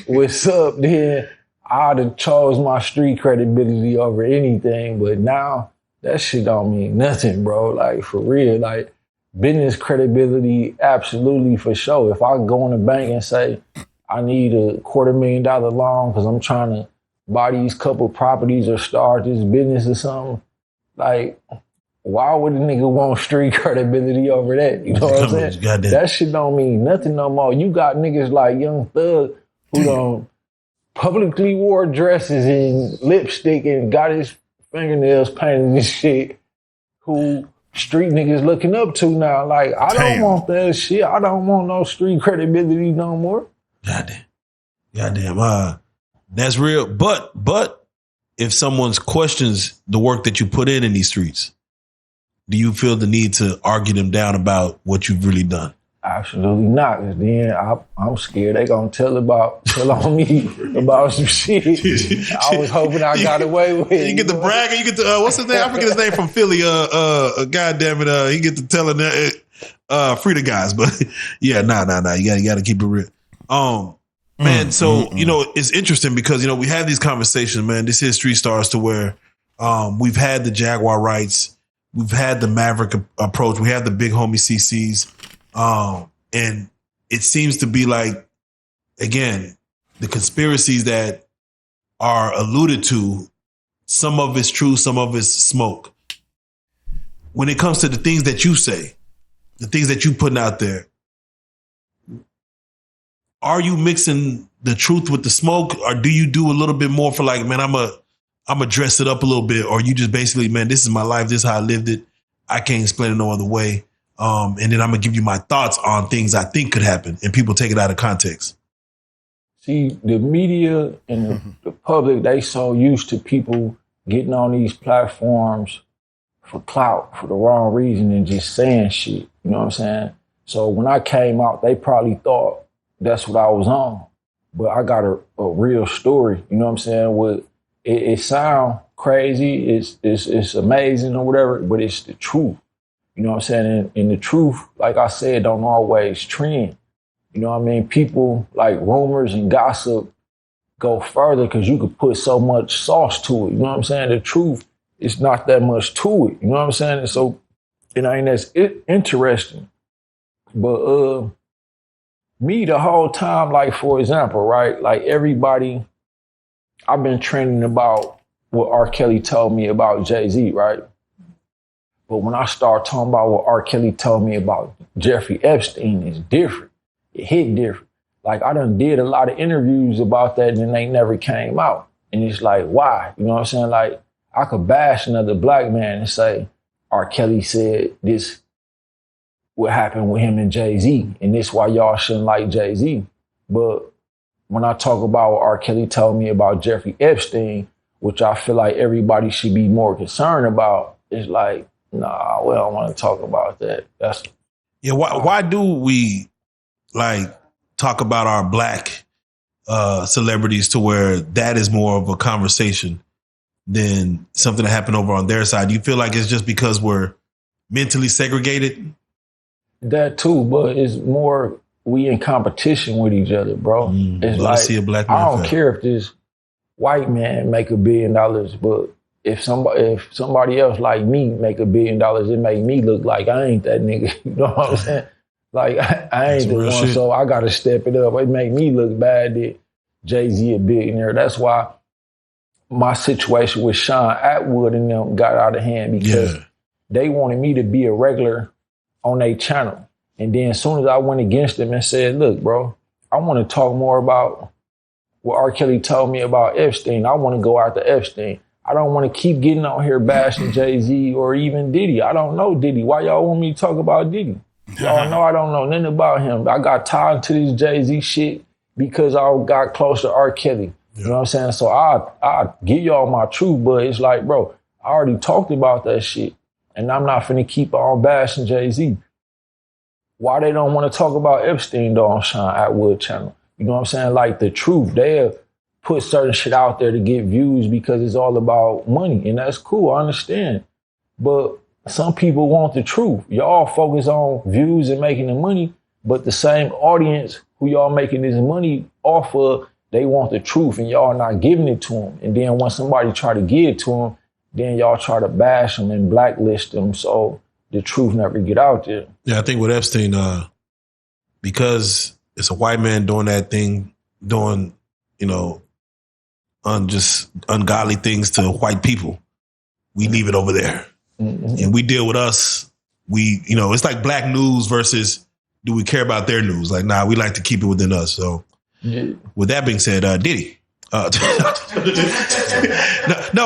what's up, then I'd have chose my street credibility over anything. But now that shit don't mean nothing, bro. Like, for real, like. Business credibility, absolutely, for sure. If I go in the bank and say, I need $250,000 loan because I'm trying to buy these couple properties or start this business or something, like, why would a nigga want street credibility over that? You know what I'm saying? Goddamn. That shit don't mean nothing no more. You got niggas like Young Thug who don't publicly wore dresses and lipstick and got his fingernails painted and shit, who street niggas looking up to now. Like, I don't want that shit. I don't want no street credibility no more. Goddamn. That's real. But if someone questions the work that you put in these streets, do you feel the need to argue them down about what you've really done? Absolutely not. Cause then I'm scared they gonna tell on me about some shit. I was hoping I got away with it. You get the bragging. You get the what's his name? I forget his name from Philly. God damn it. He get to telling free the guys, but yeah, nah. You gotta keep it real. Man. So you know it's interesting because you know we have these conversations, man. This history starts to where we've had the Jaguar Wrights, we've had the Maverick approach, we have the big homie CCs. And it seems to be like, again, the conspiracies that are alluded to, some of it's true, some of it's smoke. When it comes to the things that you say, the things that you putting out there, are you mixing the truth with the smoke, or do you do a little bit more for like, man, I'm a dress it up a little bit, or you just basically, man, this is my life, this is how I lived it, I can't explain it no other way. And then I'm going to give you my thoughts on things I think could happen, and people take it out of context. See, the media and the public, they so used to people getting on these platforms for clout, for the wrong reason, and just saying shit. You know what I'm saying? So when I came out, they probably thought that's what I was on. But I got a real story, you know what I'm saying? It sound crazy, it's amazing or whatever, but it's the truth. You know what I'm saying? And the truth, like I said, don't always trend. You know what I mean? People like rumors and gossip go further because you could put so much sauce to it. You know what I'm saying? The truth is not that much to it. You know what I'm saying? And so it ain't as interesting. But me the whole time, like for example, right? Like everybody, I've been trending about what R. Kelly told me about Jay-Z, right? But when I start talking about what R. Kelly told me about Jeffrey Epstein, it's different. It hit different. Like I done did a lot of interviews about that and they never came out. And it's like, why? You know what I'm saying? Like I could bash another black man and say, R. Kelly said this what happened with him and Jay-Z. And this why y'all shouldn't like Jay-Z. But when I talk about what R. Kelly told me about Jeffrey Epstein, which I feel like everybody should be more concerned about, it's like, nah, we don't want to talk about that. Why do we like talk about our black celebrities to where that is more of a conversation than something that happened over on their side? Do you feel like it's just because we're mentally segregated? That too, but it's more we in competition with each other, bro. It's like see a black man I don't care if this white man make $1 billion, but if somebody else like me make $1 billion, it make me look like I ain't that nigga. You know what I'm saying? Like I ain't the one, shit. So I gotta step it up. It make me look bad that Jay-Z a billionaire. That's why my situation with Sean Atwood and them got out of hand because they wanted me to be a regular on their channel. And then as soon as I went against them and said, look, bro, I want to talk more about what R. Kelly told me about Epstein. I want to go after Epstein. I don't want to keep getting on here bashing Jay-Z or even Diddy. I don't know Diddy. Why y'all want me to talk about Diddy? Y'all know I don't know nothing about him. I got tied to this Jay-Z shit because I got close to R. Kelly. You know what I'm saying? So I give y'all my truth, but it's like, bro, I already talked about that shit. And I'm not finna keep on bashing Jay-Z. Why they don't want to talk about Epstein though on Sean Atwood channel? You know what I'm saying? Like the truth. They'll put certain shit out there to get views because it's all about money. And that's cool, I understand. But some people want the truth. Y'all focus on views and making the money, but the same audience who y'all making this money off of, they want the truth and y'all not giving it to them. And then when somebody try to give it to them, then y'all try to bash them and blacklist them so the truth never get out there. Yeah, I think with Epstein, because it's a white man doing that thing, doing, you know, just ungodly things to white people, we leave it over there. Mm-hmm. And we deal with us. We, you know, it's like black news versus do we care about their news? Like, nah, we like to keep it within us. So with that being said, Diddy. No,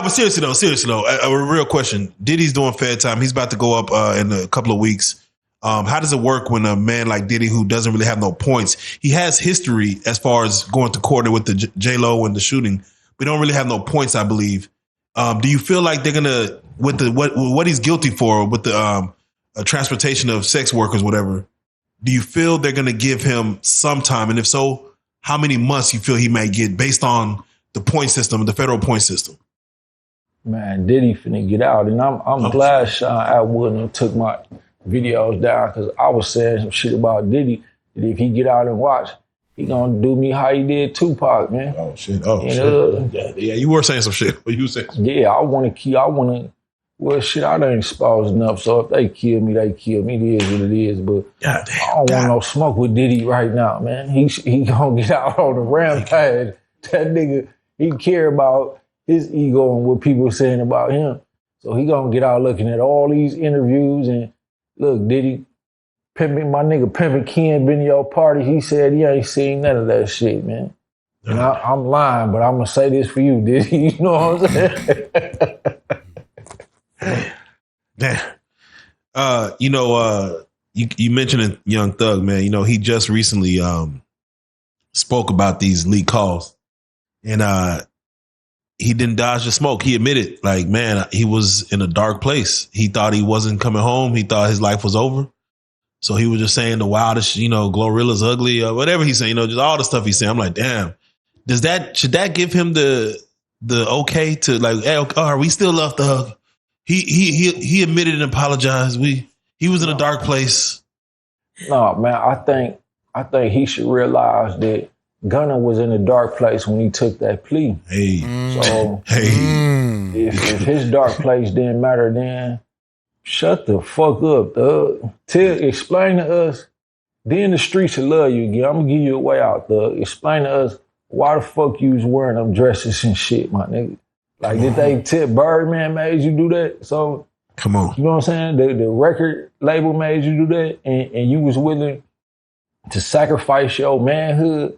but seriously though, a real question. Diddy's doing fair time. He's about to go up in a couple of weeks. How does it work when a man like Diddy, who doesn't really have no points, he has history as far as going to court with the J-Lo and the shooting, but don't really have no points, I believe. Do you feel like they're gonna with the what he's guilty for with the transportation of sex workers, whatever? do you feel they're going to give him some time? And if so, how many months you feel he may get based on the point system, the federal point system? Man, Diddy finna get out. And I'm glad Sean Atwood took my videos down, because I was saying some shit about Diddy that if he get out and watch, he gonna do me how he did Tupac, man. Oh, shit. Oh, shit. Yeah, you were saying some shit. What you saying? Yeah, well, shit, I done exposed enough, so if they kill me, they kill me. It is what it is, but I don't want no smoke with Diddy right now, man. He gonna get out on the rampage. That nigga, he care about his ego and what people are saying about him. So he gonna get out looking at all these interviews and, look, Diddy, my nigga Pimpin' Ken been to your party. He said he ain't seen none of that shit, man. And I'm lying, but I'm gonna say this for you, Diddy. You know what I'm saying? Damn. You mentioned Young Thug, man. You know, he just recently spoke about these leaked calls, and he didn't dodge the smoke. He admitted, like, man, he was in a dark place. He thought he wasn't coming home. He thought his life was over. So he was just saying the wildest, Glorilla's ugly or whatever he's saying, just all the stuff he's saying. I'm like, damn, should that give him the okay to, like, hey, all right, we still love Thug. He admitted and apologized. He was in a dark place. No, man, I think he should realize that Gunna was in a dark place when he took that plea. Hey. So if his dark place didn't matter then, shut the fuck up, Thug. Explain to us, then the streets will love you again. I'm gonna give you a way out, Thug. Explain to us why the fuck you was wearing them dresses and shit, my nigga. Like, did they tip Birdman made you do that? So, come on. You know what I'm saying? The record label made you do that, and you was willing to sacrifice your manhood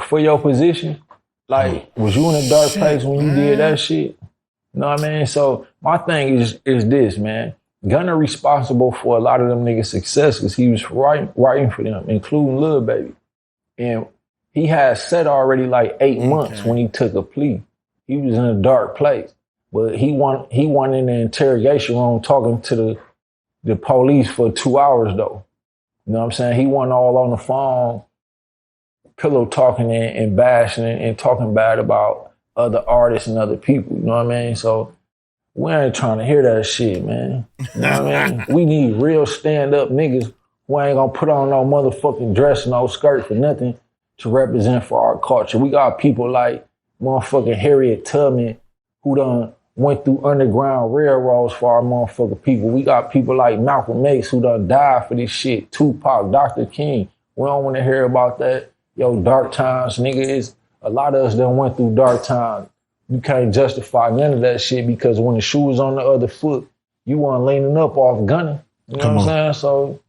for your position? Like, was you in a dark place when you did that shit? You know what I mean? So my thing is this, man. Gunna responsible for a lot of them niggas' success because he was writing for them, including Lil Baby. And he had said already like 8 months when he took a plea. He was in a dark place. But he went in the interrogation room talking to the police for 2 hours though. You know what I'm saying? He wasn't all on the phone, pillow talking and bashing and talking bad about other artists and other people. You know what I mean? So we ain't trying to hear that shit, man. You know what I mean? We need real stand-up niggas who ain't gonna put on no motherfucking dress, no skirt for nothing to represent for our culture. We got people like motherfucking Harriet Tubman who done went through underground railroads for our motherfucking people. We got people like Malcolm X who done died for this shit. Tupac, Dr. King. We don't want to hear about that. Yo, dark times, nigga. A lot of us done went through dark times. You can't justify none of that shit because when the shoe was on the other foot, you weren't leaning up off Gunna. You know what I'm saying? So,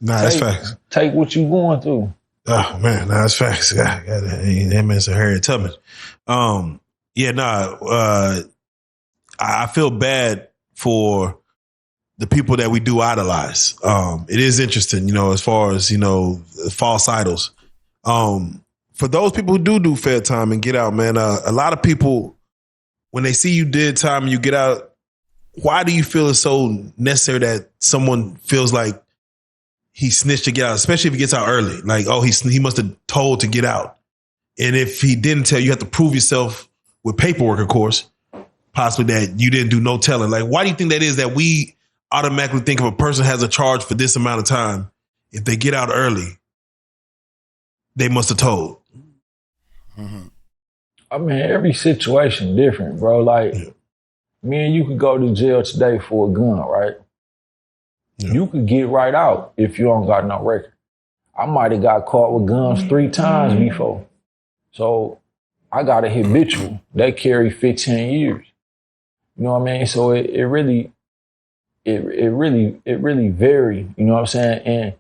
that's facts. Take what you going through. Oh, man, that's facts. That man's a Harriet Tubman. I feel bad for the people that we do idolize. It is interesting, as far as, false idols. For those people who do fair time and get out, man, a lot of people, when they see you did time and you get out, why do you feel it's so necessary that someone feels like he snitched to get out, especially if he gets out early? Like, oh, he must have told to get out. And if he didn't tell, you have to prove yourself with paperwork, of course, possibly that you didn't do no telling. Like, why do you think that is that we automatically think if a person has a charge for this amount of time, if they get out early, they must have told? Mm-hmm. I mean, every situation different, bro. Like, me and you could go to jail today for a gun, right? Yeah. You could get right out if you don't got no record. I might have got caught with guns 3 times before. So I got a habitual. They carry 15 years. You know what I mean? So it really vary. You know what I'm saying? And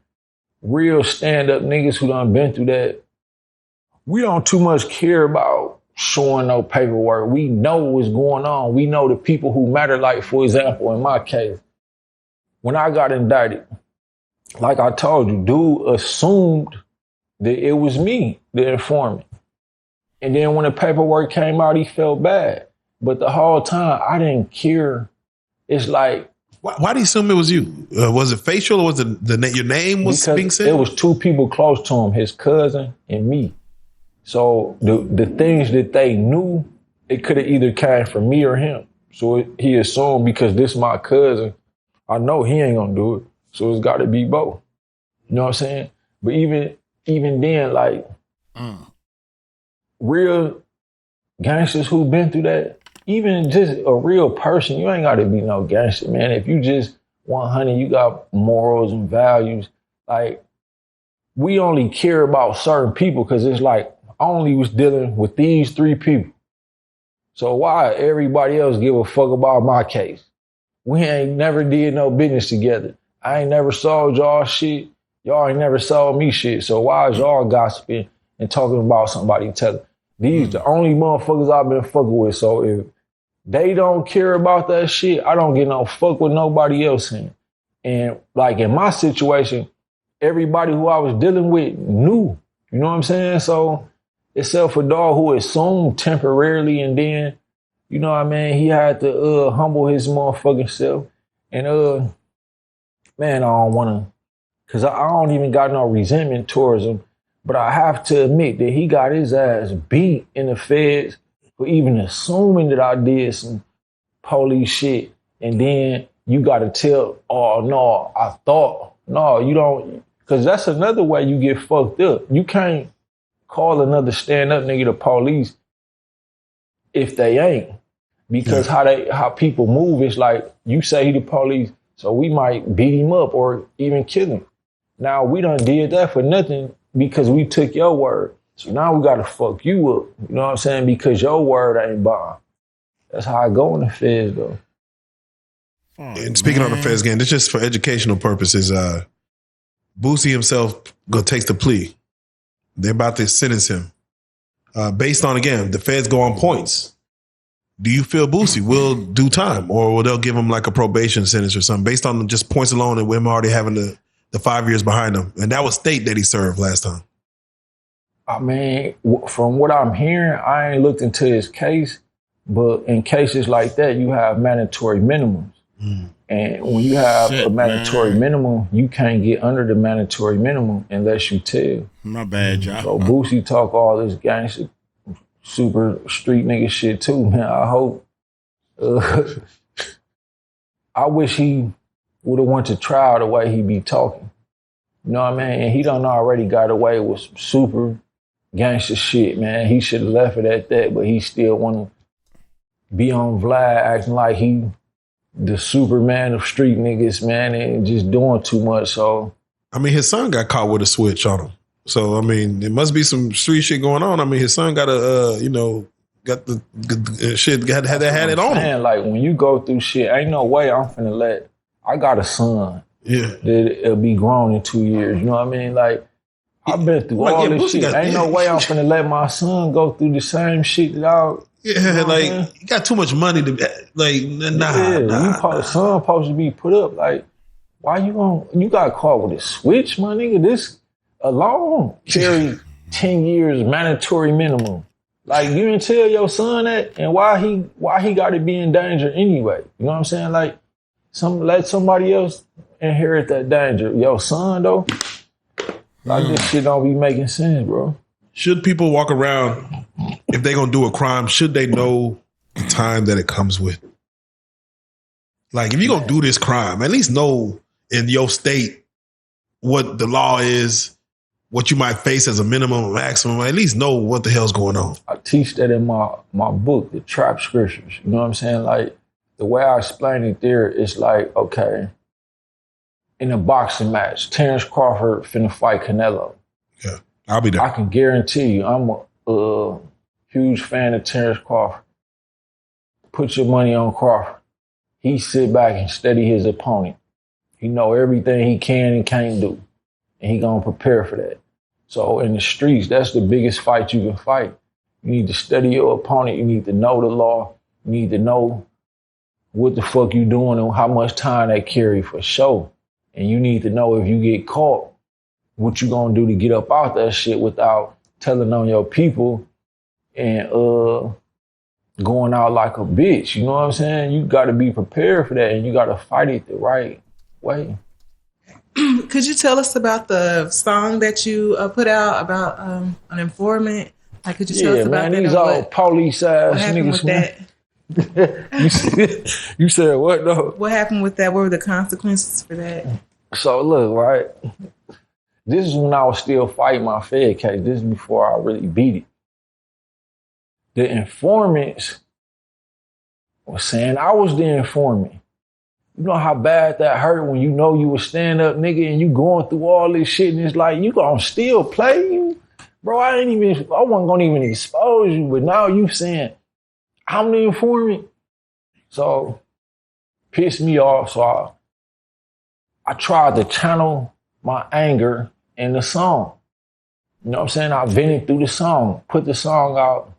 real stand-up niggas who done been through that, we don't too much care about showing no paperwork. We know what's going on. We know the people who matter. Like, for example, in my case, when I got indicted, like I told you, dude assumed that it was me, the informant. And then when the paperwork came out, he felt bad. But the whole time, I didn't care. It's like, Why do you assume it was you? Was it facial, or was it your name was because being said? It was two people close to him, his cousin and me. So the things that they knew, it could have either came from me or him. So he assumed because this is my cousin, I know he ain't gonna do it. So it's got to be both. You know what I'm saying? But even then, like real gangsters who've been through that, even just a real person, you ain't got to be no gangster, man. If you just 100, you got morals and values. Like, we only care about certain people because it's like, I only was dealing with these 3 people. So why everybody else give a fuck about my case? We ain't never did no business together. I ain't never sold y'all shit. Y'all ain't never sold me shit. So why is y'all gossiping and talking about somebody telling? These the only motherfuckers I've been fucking with. So if they don't care about that shit, I don't get no fuck with nobody else in. And like in my situation, everybody who I was dealing with knew. You know what I'm saying? So except for dog who assumed temporarily, and then, you know what I mean, he had to humble his motherfucking self. And man, I don't wanna, cause I don't even got no resentment towards him. But I have to admit that he got his ass beat in the feds for even assuming that I did some police shit. And then you got to tell, oh, no, I thought. No, you don't. Because that's another way you get fucked up. You can't call another stand-up nigga the police if they ain't. Because how people move is like, you say he the police, so we might beat him up or even kill him. Now, we done did that for nothing, because we took your word. So now we got to fuck you up. You know what I'm saying? Because your word ain't bond. That's how I go in the feds, though. And speaking on the feds again, it's just for educational purposes. Boosie himself takes the plea. They're about to sentence him. Based on, again, the feds go on points. Do you feel Boosie will do time, or will they give him like a probation sentence or something based on just points alone and him already having the 5 years behind him? And that was state that he served last time. I mean, from what I'm hearing, I ain't looked into his case, but in cases like that, you have mandatory minimums. And when you have a mandatory minimum, you can't get under the mandatory minimum unless you tell. My bad, y'all. So Boosie talk all this gangster, super street nigga shit too, man. I hope. I wish he would have went to trial the way he be talking. You know what I mean? And he done already got away with some super gangster shit, man. He should have left it at that, but he still want to be on Vlad acting like he the Superman of street niggas, man, and just doing too much. So, I mean, his son got caught with a switch on him. So, I mean, there must be some street shit going on. I mean, his son got got the shit, had it on him. Like, when you go through shit, ain't no way I'm finna I got a son. Yeah. That'll be grown in 2 years. You know what I mean? Like, I've been through all this shit. Ain't no way I'm finna let my son go through the same shit that I... Yeah, you got too much money to, nah. Son supposed to be put up. Like, why you got caught with a switch, my nigga? This alone carry 10 years mandatory minimum. Like, you didn't tell your son that, and why he got to be in danger anyway? You know what I'm saying? Like, let somebody else inherit that danger. Your son, though, like, this shit don't be making sense, bro. Should people walk around, if they're going to do a crime, should they know the time that it comes with? Like, if you're going to do this crime, at least know in your state what the law is, what you might face as a minimum or maximum. At least know what the hell's going on. I teach that in my book, The Trap Scriptures. You know what I'm saying? Like, the way I explain it there is like, okay, in a boxing match, Terrence Crawford finna fight Canelo. Yeah. I'll be there. I can guarantee you, I'm a huge fan of Terrence Crawford. Put your money on Crawford. He sit back and study his opponent. He know everything he can and can't do. And he gonna prepare for that. So in the streets, that's the biggest fight you can fight. You need to study your opponent. You need to know the law. You need to know what the fuck you doing and how much time they carry for show. And you need to know if you get caught, what you gonna do to get up out that shit without telling on your people and going out like a bitch. You know what I'm saying? You got to be prepared for that, and you got to fight it the right way. Could you tell us about the song that you put out about an informant? Like, could you tell us about man, that? These all police ass what happened niggas. with that? You said what though? What happened with that? What were the consequences for that? So look, right. This is when I was still fighting my Fed case. This is before I really beat it. The informants was saying I was the informant. You know how bad that hurt when you know you a stand-up nigga and you going through all this shit and it's like, you gonna still play you? Bro, I wasn't gonna even expose you, but now you saying I'm the informant. So, pissed me off. So I tried to channel my anger in the song. You know what I'm saying? I vented through the song, put the song out.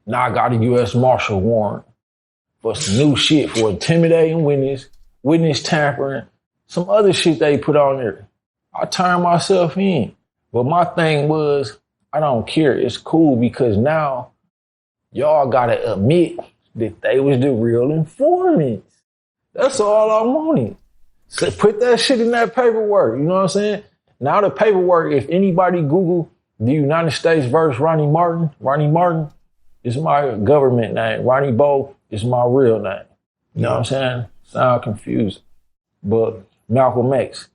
Now I got a U.S. Marshal warrant for some new shit for intimidating witness tampering, some other shit they put on there. I turned myself in. But my thing was, I don't care. It's cool because now y'all gotta admit that they was the real informants. That's all I wanted. So put that shit in that paperwork. You know what I'm saying? Now the paperwork, if anybody Google the United States versus Ronnie Martin is my government name. Ronnie Bo is my real name. You know what I'm saying? Sound confused. But Malcolm X,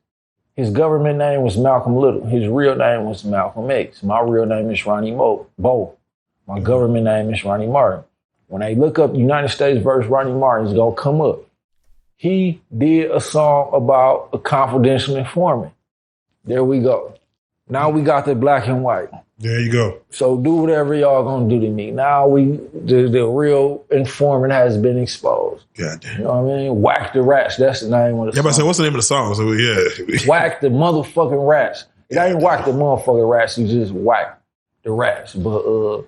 his government name was Malcolm Little. His real name was Malcolm X. My real name is Ronnie Bo. My government name is Ronnie Martin. When they look up United States versus Ronnie Martin, it's going to come up. He did a song about a confidential informant. There we go. Now we got the black and white. There you go. So do whatever y'all gonna do to me. Now the real informant has been exposed. Goddamn. You know what I mean? Whack the rats. That's the name of the song. I said, what's the name of the song? So yeah. Whack the motherfucking rats. It ain't whack the motherfucking rats. You just whack the rats. But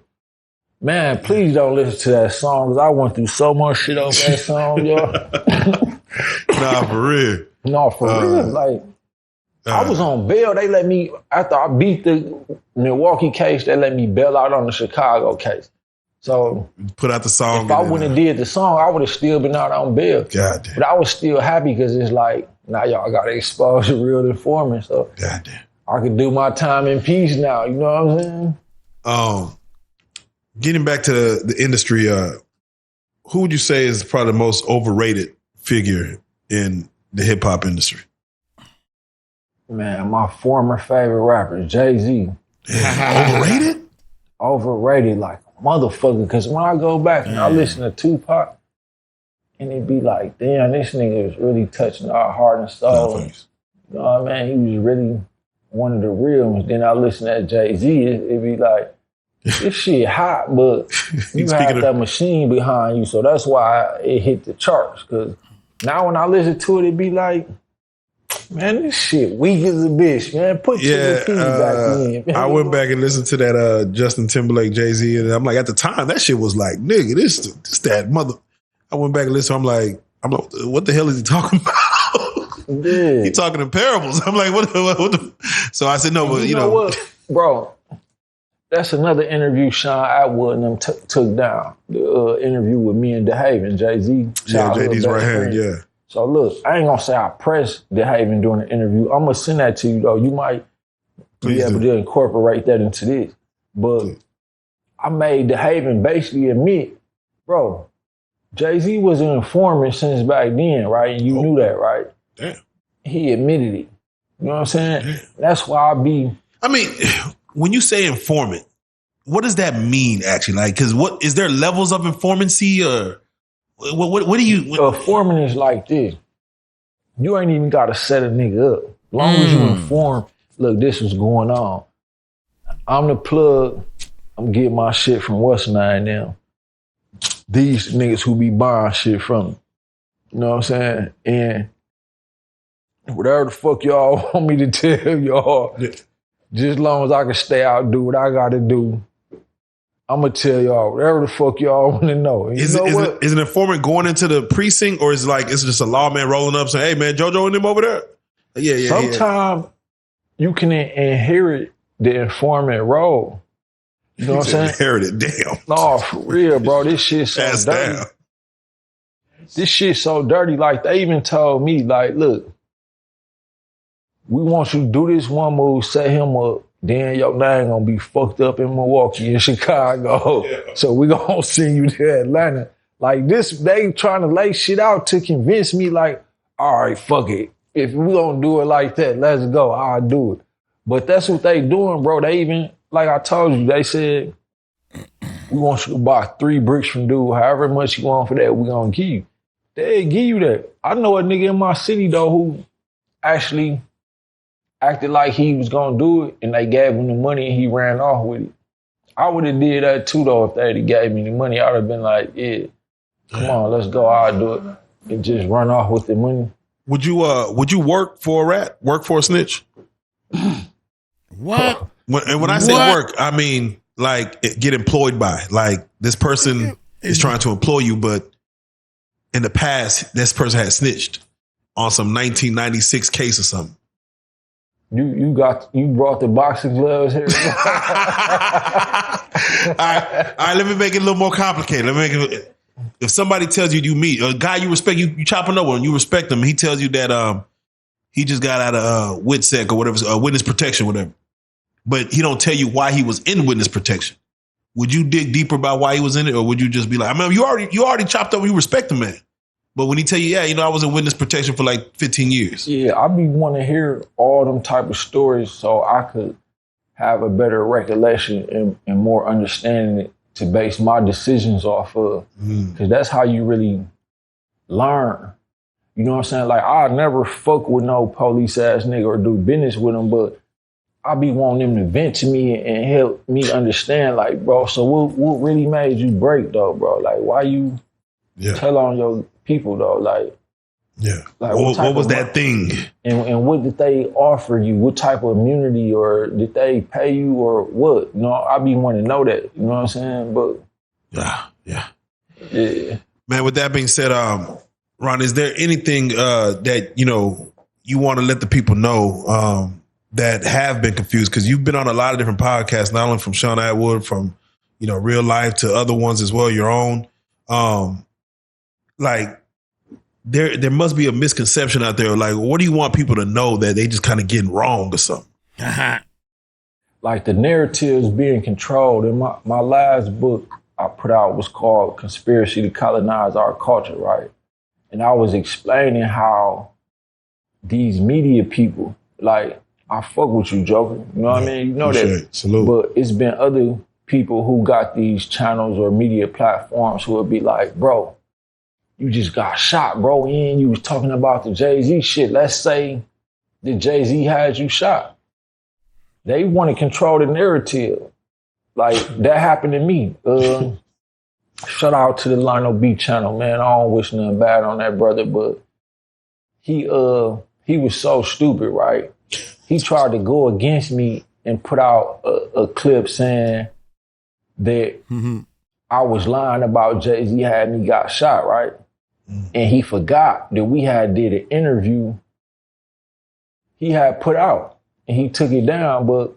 man, please don't listen to that song because I went through so much shit over that song, y'all. Nah, for real. No, for real. Like, I was on bail. They let me, after I beat the Milwaukee case, they let me bail out on the Chicago case. So put out the song. If I wouldn't have did the song, I would have still been out on bail. Goddamn. But I was still happy because it's like, now y'all got to expose the real informant. So goddamn. I could do my time in peace now. You know what I'm saying? Getting back to the industry, who would you say is probably the most overrated figure in the hip hop industry? Man, my former favorite rapper, Jay-Z. Overrated? Overrated like a motherfucker. Because when I go back and I listen to Tupac, and it be like, damn, this nigga was really touching our heart and soul. You know what I mean? He was really one of the real ones. Then I listen to Jay-Z, it be like, this shit hot, but you have that machine behind you. So that's why it hit the charts. Because now when I listen to it, it be like, man, this shit weak as a bitch, man. Put your keys back in. Man. I went back and listened to that Justin Timberlake, Jay-Z, and I'm like, at the time, that shit was like, nigga, this that mother. I went back and listened. I'm like, what the hell is he talking about? Yeah. He talking in parables. I'm like, what the? So I said, no, but you know what, bro. That's another interview Sean Atwood and them took down. The interview with me and DeHaven, Jay-Z. Yeah, JD's right hand, yeah. So look, I ain't gonna say I pressed DeHaven during the interview. I'm gonna send that to you though. You might be able to incorporate that into this. But I made DeHaven basically admit, bro, Jay-Z was an informant since back then, right? You knew that, right? Damn. He admitted it. You know what I'm saying? Damn. That's why I mean, when you say informant, what does that mean actually? Like, because what is there levels of informancy or what do you? Informant is like this. You ain't even got to set a nigga up. As long as you inform, look, this was going on. I'm the plug. I'm getting my shit from what's nine now. These niggas who be buying shit from me. You know what I'm saying? And whatever the fuck y'all want me to tell y'all, just as long as I can stay out and do what I got to do, I'm going to tell y'all whatever the fuck y'all want to know. Is an informant going into the precinct or is it like, it's just a lawman rolling up saying, hey man, JoJo and them over there? Yeah. Sometimes you can inherit the informant role. You know what I'm saying? Inherited, damn. No, for real, bro. This shit's so That's dirty. down. This shit's so dirty. Like, they even told me, like, look, we want you to do this one move, set him up, then your name gonna be fucked up in Milwaukee and Chicago. Yeah. So we gonna send you to Atlanta. Like this, they trying to lay shit out to convince me like, all right, fuck it. If we gonna do it like that, let's go. I'll do it. But that's what they doing, bro. They even, like I told you, they said, we want you to buy 3 bricks from dude. However much you want for that, we gonna give you. They give you that. I know a nigga in my city, though, who actually acted like he was gonna do it, and they gave him the money and he ran off with it. I would have did that too, though, if they had gave me the money. I would have been like, yeah, come on, let's go. I'll do it. And just run off with the money. Would you work for a rat? Work for a snitch? What? When I say work, I mean like get employed by. Like this person is trying to employ you, but in the past, this person had snitched on some 1996 case or something. You brought the boxing gloves here. All right, let me make it a little more complicated. If somebody tells you meet a guy you respect, you chopping over and you respect him, he tells you that he just got out of WITSEC or whatever, witness protection, whatever. But he don't tell you why he was in witness protection. Would you dig deeper about why he was in it, or would you just be like, I mean, you already chopped up, you respect the man. But when he tell you, yeah, I was in witness protection for like 15 years. Yeah, I be wanting to hear all them type of stories so I could have a better recollection and more understanding to base my decisions off of. Because that's how you really learn. You know what I'm saying? Like, I never fuck with no police ass nigga or do business with them, but I be wanting them to vent to me and help me understand, like, bro, so what really made you break, though, bro? Like, why you tell on your people, though? Like, like what was that thing? And what did they offer you? What type of immunity, or did they pay you, or what? You know, I be wanting to know that. You know what I'm saying? But yeah. Man, with that being said, Ron, is there anything that you want to let the people know that have been confused? Because you've been on a lot of different podcasts, not only from Sean Atwood, from Real Life, to other ones as well, your own. Like, there must be a misconception out there. Like, what do you want people to know that they just kind of getting wrong or something? Like, the narrative's being controlled. In my last book I put out was called Conspiracy to Colonize Our Culture, right? And I was explaining how these media people, like, I fuck with you, Joker. You know what I mean? You know that. Salute. But it's been other people who got these channels or media platforms who would be like, bro, you just got shot, bro. And you was talking about the Jay-Z shit. Let's say that Jay-Z had you shot. They want to control the narrative. Like, that happened to me. Shout out to the Lino B channel, man. I don't wish nothing bad on that brother, but he was so stupid, right? He tried to go against me and put out a clip saying that I was lying about Jay-Z had me got shot, right? And he forgot that we had did an interview he had put out, and he took it down, but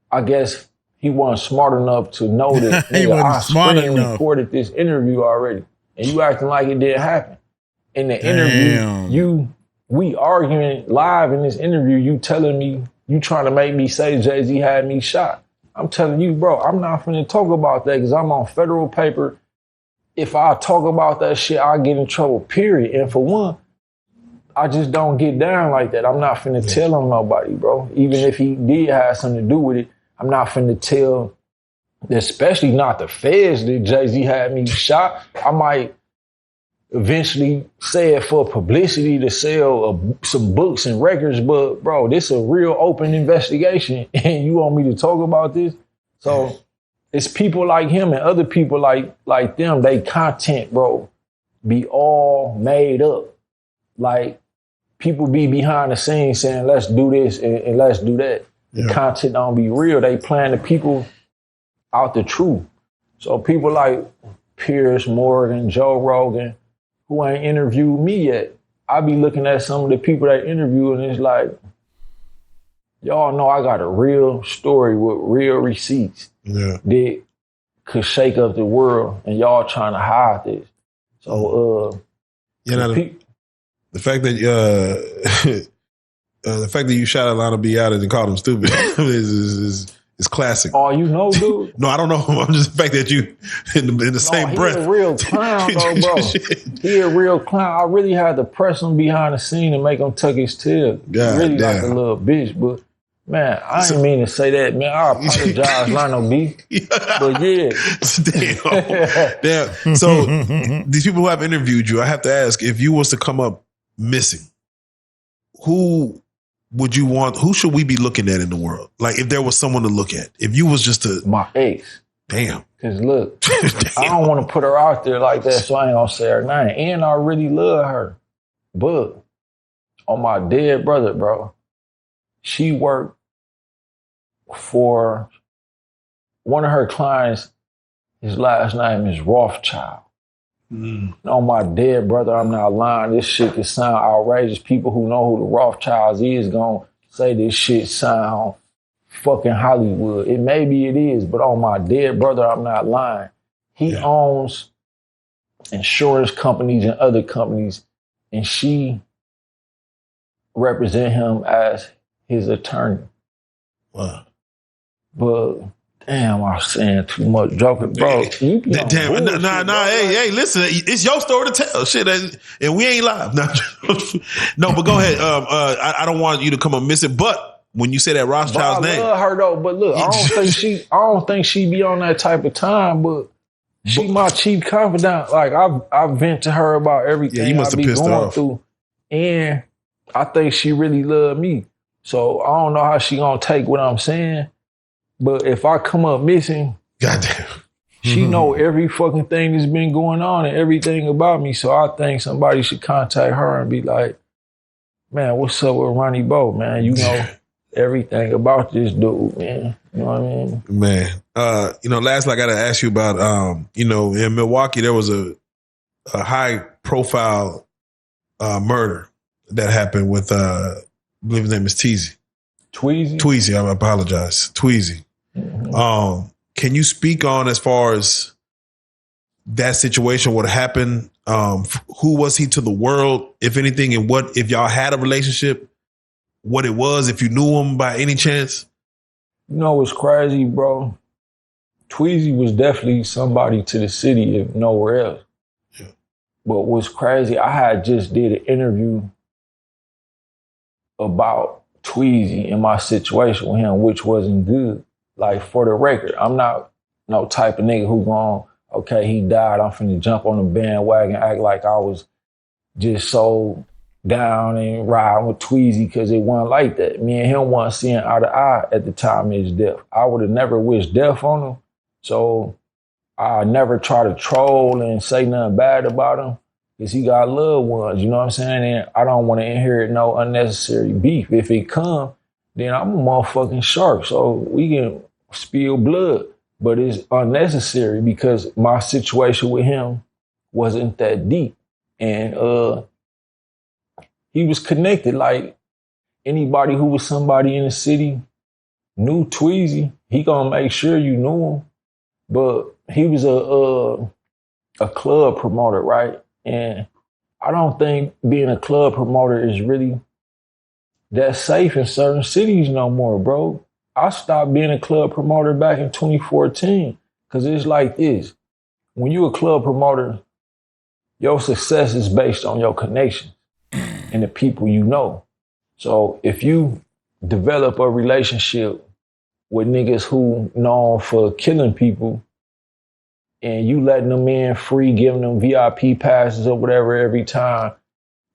I guess he wasn't smart enough to know that I screen recorded this interview already, and you acting like it didn't happen. In the interview, we arguing live in this interview, you telling me, you trying to make me say Jay-Z had me shot. I'm telling you, bro, I'm not finna talk about that because I'm on federal paper. If I talk about that shit, I'll get in trouble, period. And for one, I just don't get down like that. I'm not finna tell on nobody, bro. Even if he did have something to do with it, I'm not finna tell, especially not the feds, that Jay-Z had me shot. I might eventually say it for publicity to sell some books and records, but bro, this is a real open investigation and you want me to talk about this? So it's people like him and other people like them, they content, bro, be all made up. Like, people be behind the scenes saying, let's do this and let's do that. The content don't be real. They playing the people out the truth. So people like Piers Morgan, Joe Rogan, who ain't interviewed me yet, I be looking at some of the people that interview and it's like, y'all know I got a real story with real receipts that could shake up the world, and y'all trying to hide this. So, the fact that the fact that you shot Alana B out and called him stupid is classic. Oh, you know, dude? No, I don't know. I'm just the fact that you in the same breath. He a real clown, though, bro. He a real clown. I really had to press him behind the scene and make him tuck his tail. Really damn. Like a little bitch, but man, I didn't mean to say that, man. I apologize, Lionel B. But yeah. Damn. So these people who have interviewed you, I have to ask, if you was to come up missing, who would you want? Who should we be looking at in the world? Like, if there was someone to look at, if you was just my ex. Damn. Because look, I don't want to put her out there like that, so I ain't gonna say her name. And I really love her, but on my dead brother, bro, she worked for one of her clients. His last name is Rothschild. On my dead brother, I'm not lying. This shit can sound outrageous. People who know who the Rothschilds is gonna say this shit sound fucking Hollywood. Maybe it is, but on my dead brother, I'm not lying. He owns insurance companies and other companies, and she represent him as his attorney. Wow. But damn, I'm saying too much, joking, bro. Damn, nah. Hey, listen, it's your story to tell, shit, and we ain't live. No, but go ahead. I don't want you to come up missing, but when you say that Rothschild's name, I love her though. But look, I don't think she be on that type of time. But she my chief confidant. Like I vent to her about everything you must I be have pissed going her off. through, and I think she really love me. So I don't know how she gonna take what I'm saying. But if I come up missing, goddamn, she know every fucking thing that's been going on and everything about me. So I think somebody should contact her and be like, man, what's up with Ronnie Bo, man? You know everything about this dude, man. You know what I mean? Man. Lastly, I got to ask you about, in Milwaukee, there was a high profile murder that happened with, I believe his name is Teezy. Tweezy, I apologize. Tweezy. Mm-hmm. Can you speak on, as far as that situation, what happened? Who was he to the world, if anything, and what, if y'all had a relationship, what it was, if you knew him by any chance? You know what's crazy, bro? Tweezy was definitely somebody to the city, if nowhere else. Yeah. But what's crazy, I had just did an interview about Tweezy and my situation with him, which wasn't good. Like, for the record, I'm not no type of nigga who going, okay, he died, I'm finna jump on the bandwagon, act like I was just so down and riding with Tweezy, because it wasn't like that. Me and him wasn't seeing eye to eye at the time of his death. I would have never wished death on him, so I never try to troll and say nothing bad about him, because he got loved ones, you know what I'm saying? And I don't want to inherit no unnecessary beef. If it come, then I'm a motherfucking shark, so we can spill blood. But it's unnecessary because my situation with him wasn't that deep. And he was connected. Like, anybody who was somebody in the city knew Tweezy. He gonna make sure you knew him. But he was a club promoter, right? And I don't think being a club promoter is really that safe in certain cities no more, bro. I stopped being a club promoter back in 2014 because it's like this. When you a club promoter, your success is based on your connections and the people you know. So if you develop a relationship with niggas who known for killing people and you letting them in free, giving them VIP passes or whatever every time,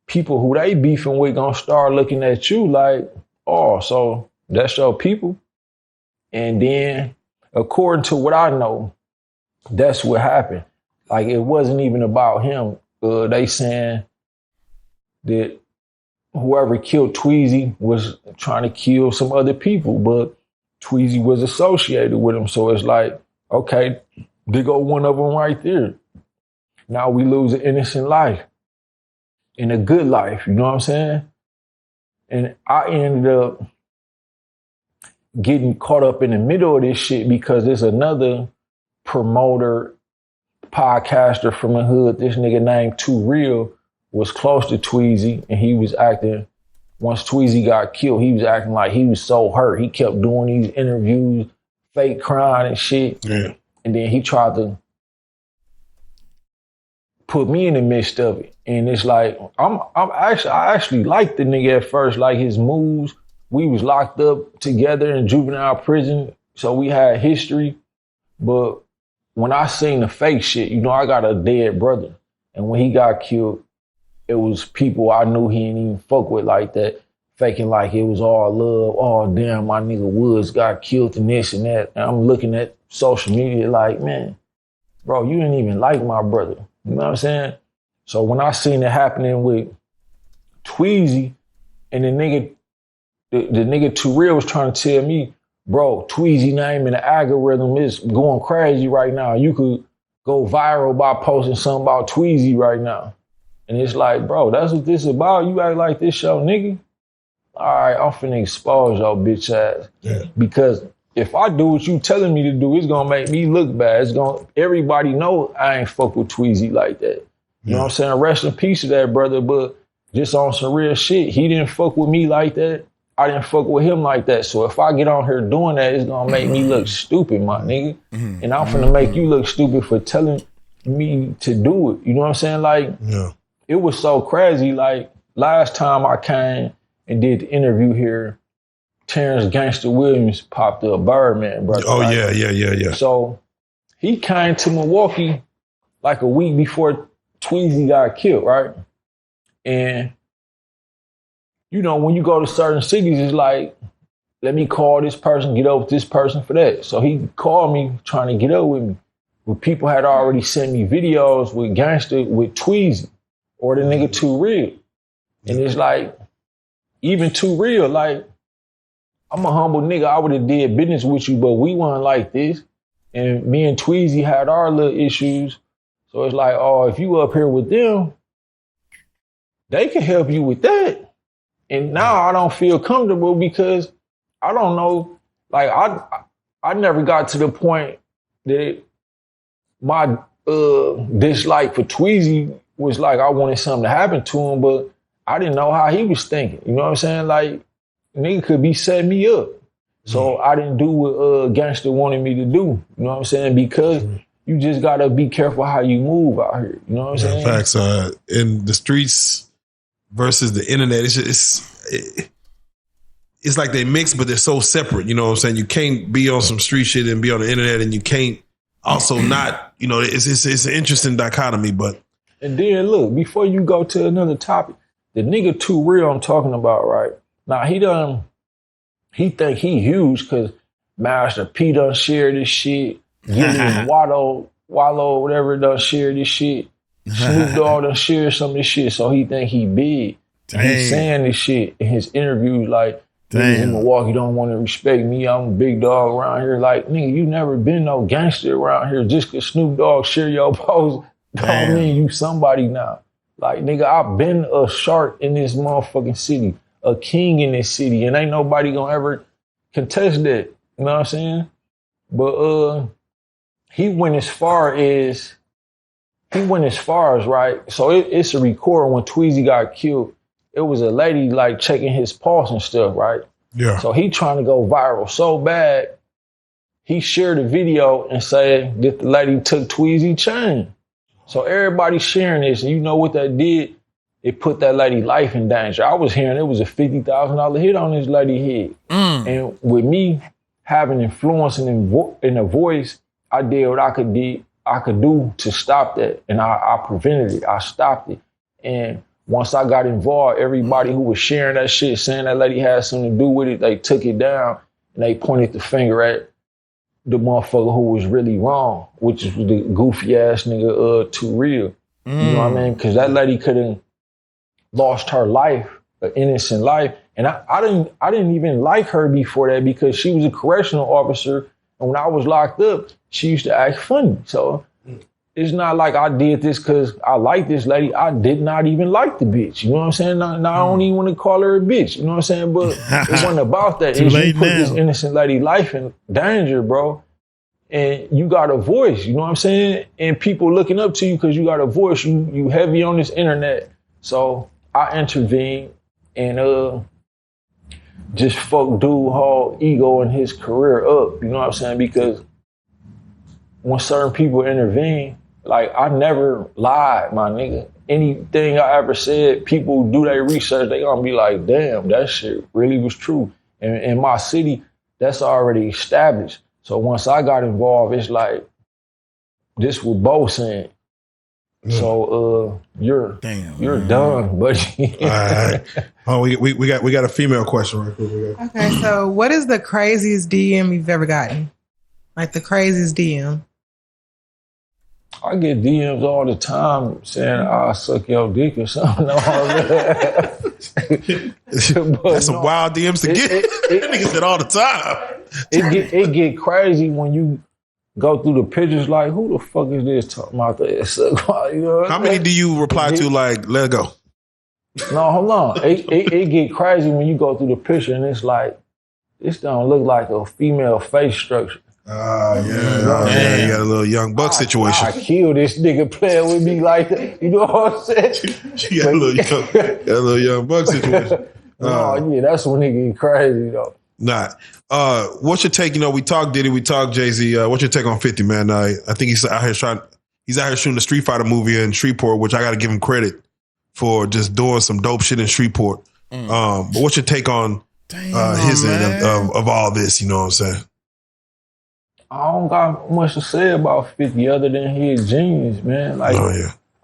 people who they beefing with gonna start looking at you like, oh, so that's your people? And then, according to what I know, that's what happened. Like, it wasn't even about him. They saying that whoever killed Tweezy was trying to kill some other people, but Tweezy was associated with him. So it's like, okay, there go one of them right there. Now we lose an innocent life and a good life, you know what I'm saying? And I ended up getting caught up in the middle of this shit because there's another promoter, podcaster from the hood. This nigga named Too Real was close to Tweezy, and he was acting, once Tweezy got killed, he was acting like he was so hurt. He kept doing these interviews, fake crying and shit. Yeah. And then he tried to put me in the midst of it. And it's like, I actually liked the nigga at first, like his moves. We was locked up together in juvenile prison, so we had history. But when I seen the fake shit, you know, I got a dead brother. And when he got killed, it was people I knew he didn't even fuck with like that, faking like it was all love. Oh, damn, my nigga Woods got killed and this and that. And I'm looking at social media like, man, bro, you didn't even like my brother. You know what I'm saying? So when I seen it happening with Tweezy, and the nigga Too Real was trying to tell me, bro, Tweezy name in the algorithm is going crazy right now. You could go viral by posting something about Tweezy right now. And it's like, bro, that's what this is about. You act like this show, nigga. All right, I'm finna expose your bitch ass. Yeah. Because if I do what you telling me to do, it's gonna make me look bad. It's gonna, everybody know I ain't fuck with Tweezy like that. You know what I'm saying? Rest in peace to that brother, but just on some real shit, he didn't fuck with me like that. I didn't fuck with him like that. So if I get on here doing that, it's gonna make me look stupid, my nigga. And I'm finna make you look stupid for telling me to do it. You know what I'm saying? Like, it was so crazy. Like, last time I came and did the interview here, Terrence Gangster Williams popped up, Birdman, brother. Oh, right? yeah. So he came to Milwaukee like a week before Tweezy got killed, right? And, you know, when you go to certain cities, it's like, let me call this person, get up with this person for that. So he called me trying to get up with me. But people had already sent me videos with Gangster, with Tweezy, or the nigga Too Real. And it's like, even Too Real, like, I'm a humble nigga. I would have did business with you, but we weren't like this. And me and Tweezy had our little issues. So it's like, oh, if you up here with them, they can help you with that. And now I don't feel comfortable because I don't know, like I never got to the point that my dislike for Tweezy was like I wanted something to happen to him, but I didn't know how he was thinking. You know what I'm saying? Like, nigga could be setting me up. So I didn't do what Gangster wanted me to do. You know what I'm saying? Because you just gotta be careful how you move out here. You know what I'm saying? Facts. In the streets versus the internet, it's like they mix, but they're so separate. You know what I'm saying? You can't be on some street shit and be on the internet, and you can't also not. You know, it's an interesting dichotomy. But and then look, before you go to another topic, the nigga Too Real I'm talking about, right? Now he think he huge because Master P done shared this shit. Gillian Wallow, whatever, done shared this shit. Snoop Dogg done shared some of this shit, so he think he big. He's saying this shit in his interviews like, niggas in Milwaukee don't want to respect me. I'm a big dog around here. Like, nigga, you never been no gangster around here. Just because Snoop Dogg share your post don't mean you somebody now. Like, nigga, I've been a shark in this motherfucking city, a king in this city, and ain't nobody gonna ever contest that. You know what I'm saying? But he went as far as, right? So it's a recording when Tweezy got killed. It was a lady like checking his pulse and stuff, right? Yeah. So he trying to go viral so bad, he shared a video and said that the lady took Tweezy chain. So everybody sharing this, and you know what that did? It put that lady life in danger. I was hearing it was a $50,000 hit on this lady head. And with me having influence in the voice, I did what I could do to stop that. And I prevented it. I stopped it. And once I got involved, everybody who was sharing that shit, saying that lady had something to do with it, they took it down and they pointed the finger at the motherfucker who was really wrong, which is the goofy ass nigga Too Real. You know what I mean? Because that lady could have lost her life, an innocent life. And I didn't even like her before that because she was a correctional officer. And when I was locked up, she used to act funny. So it's not like I did this because I like this lady. I did not even like the bitch. You know what I'm saying? Now I don't even want to call her a bitch. You know what I'm saying? But it wasn't about that. Too It's late you put now. this innocent lady life in danger, bro. And you got a voice, you know what I'm saying? And people looking up to you because you got a voice. You heavy on this internet. So I intervened and just fuck dude whole ego and his career up. You know what I'm saying? Because when certain people intervene, like I never lied, my nigga. Anything I ever said, people do their research, they gonna be like, damn, that shit really was true. And in my city, that's already established. So once I got involved, it's like, this what Bo saying. So you're done, buddy. All right. Oh, we got a female question right quick. Okay, so what is the craziest DM you've ever gotten? Like the craziest DM? I get DMs all the time saying I'll suck your dick or something. That's some wild DMs to get. Niggas get all the time. It get crazy when you go through the pictures like, who the fuck is this talking about this? You know How many do you reply to like, let it go? No, hold on. It get crazy when you go through the picture and it's like, this don't look like a female face structure. Yeah. You got a little young buck situation. I kill this nigga playing with me like that. You know what I'm saying? You got a little young buck situation. Yeah, that's when it get crazy though. Nah. What's your take? You know, we talk Diddy, we talk Jay-Z. What's your take on 50, man? I think he's out here shooting the Street Fighter movie in Shreveport, which I got to give him credit for just doing some dope shit in Shreveport. But what's your take on his end of all this? You know what I'm saying? I don't got much to say about 50 other than he a genius, man. Like,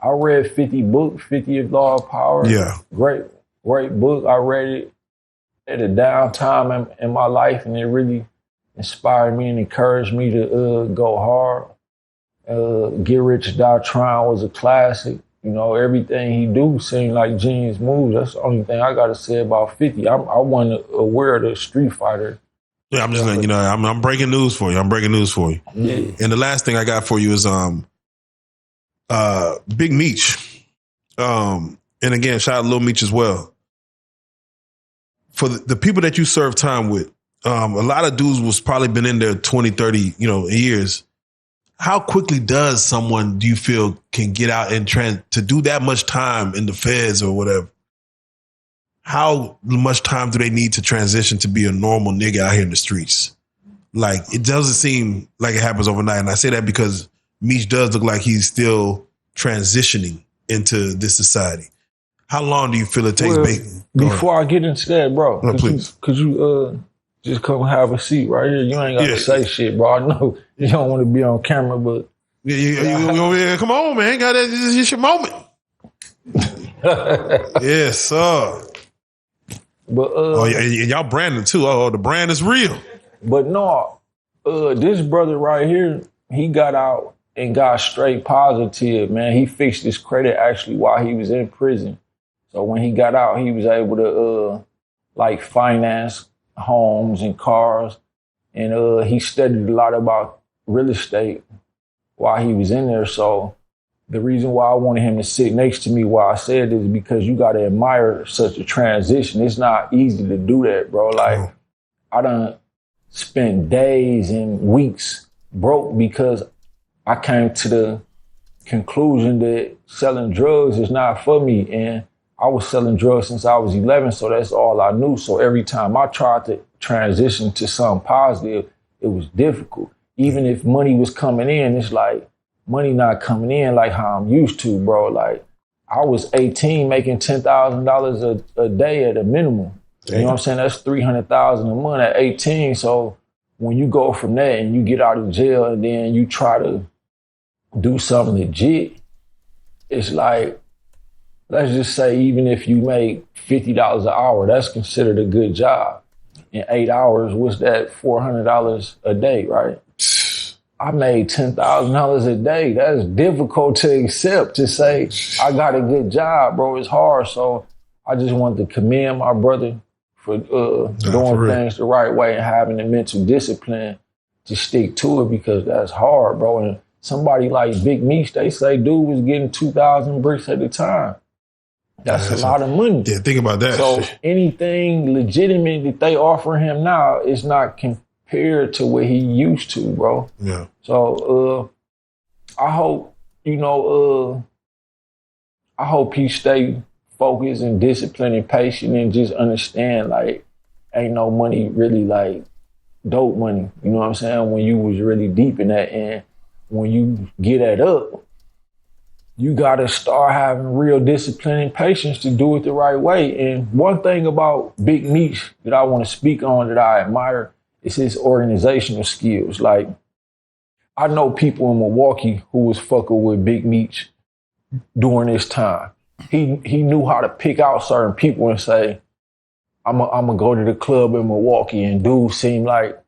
I read 50 book, 50th Law of Power. Yeah. Great book. I read it at a downtime in my life, and it really inspired me and encouraged me to go hard. Get Rich, Die Trying was a classic. You know, everything he do seemed like genius moves. That's the only thing I got to say about 50. I wasn't aware of the Street Fighter. Yeah, I'm just letting you know, I'm breaking news for you. Yeah. And the last thing I got for you is Big Meech. And again, shout out Lil Meech as well. For the people that you serve time with, a lot of dudes was probably been in there 20, 30, years. How quickly does someone, do you feel, can get out and to do that much time in the feds or whatever? How much time do they need to transition to be a normal nigga out here in the streets? Like, it doesn't seem like it happens overnight. And I say that because Meech does look like he's still transitioning into this society. How long do you feel it takes? Before I get into that, bro, please. Could you just come have a seat right here? You ain't got to say shit, bro. I know you don't want to be on camera, but... Yeah, come on, man. This is your moment. Yes, sir. But and y'all branding too. Oh, the brand is real. But no, this brother right here, he got out and got straight positive, man. He fixed his credit actually while he was in prison. So when he got out, he was able to finance homes and cars. And he studied a lot about real estate while he was in there. So the reason why I wanted him to sit next to me while I said this is because you got to admire such a transition. It's not easy to do that, bro. Like, I done spent days and weeks broke because I came to the conclusion that selling drugs is not for me. And I was selling drugs since I was 11, so that's all I knew. So every time I tried to transition to something positive, it was difficult. Even if money was coming in, it's like, money not coming in like how I'm used to, bro. Like, I was 18 making $10,000 a day at a minimum. Damn. You know what I'm saying? That's $300,000 a month at 18. So when you go from that and you get out of jail and then you try to do something legit, it's like, let's just say even if you make $50 an hour, that's considered a good job. In 8 hours, what's that? $400 a day, right? I made $10,000 a day. That's difficult to accept, to say, I got a good job, bro. It's hard. So I just wanted to commend my brother for doing things the right way and having the mental discipline to stick to it, because that's hard, bro. And somebody like Big Meech, they say dude was getting 2,000 bricks at a time. That's a lot of money. Yeah, think about that. So anything legitimate that they offer him now is not compared to what he used to, bro. Yeah. So I hope, I hope he stay focused and disciplined and patient and just understand, like, ain't no money really like dope money. You know what I'm saying? When you was really deep in that, and when you get that up, you got to start having real discipline and patience to do it the right way. And one thing about Big Meech that I want to speak on that I admire is his organizational skills. Like, I know people in Milwaukee who was fucking with Big Meech during this time. He knew how to pick out certain people and say, I'm gonna go to the club in Milwaukee, and dude seemed like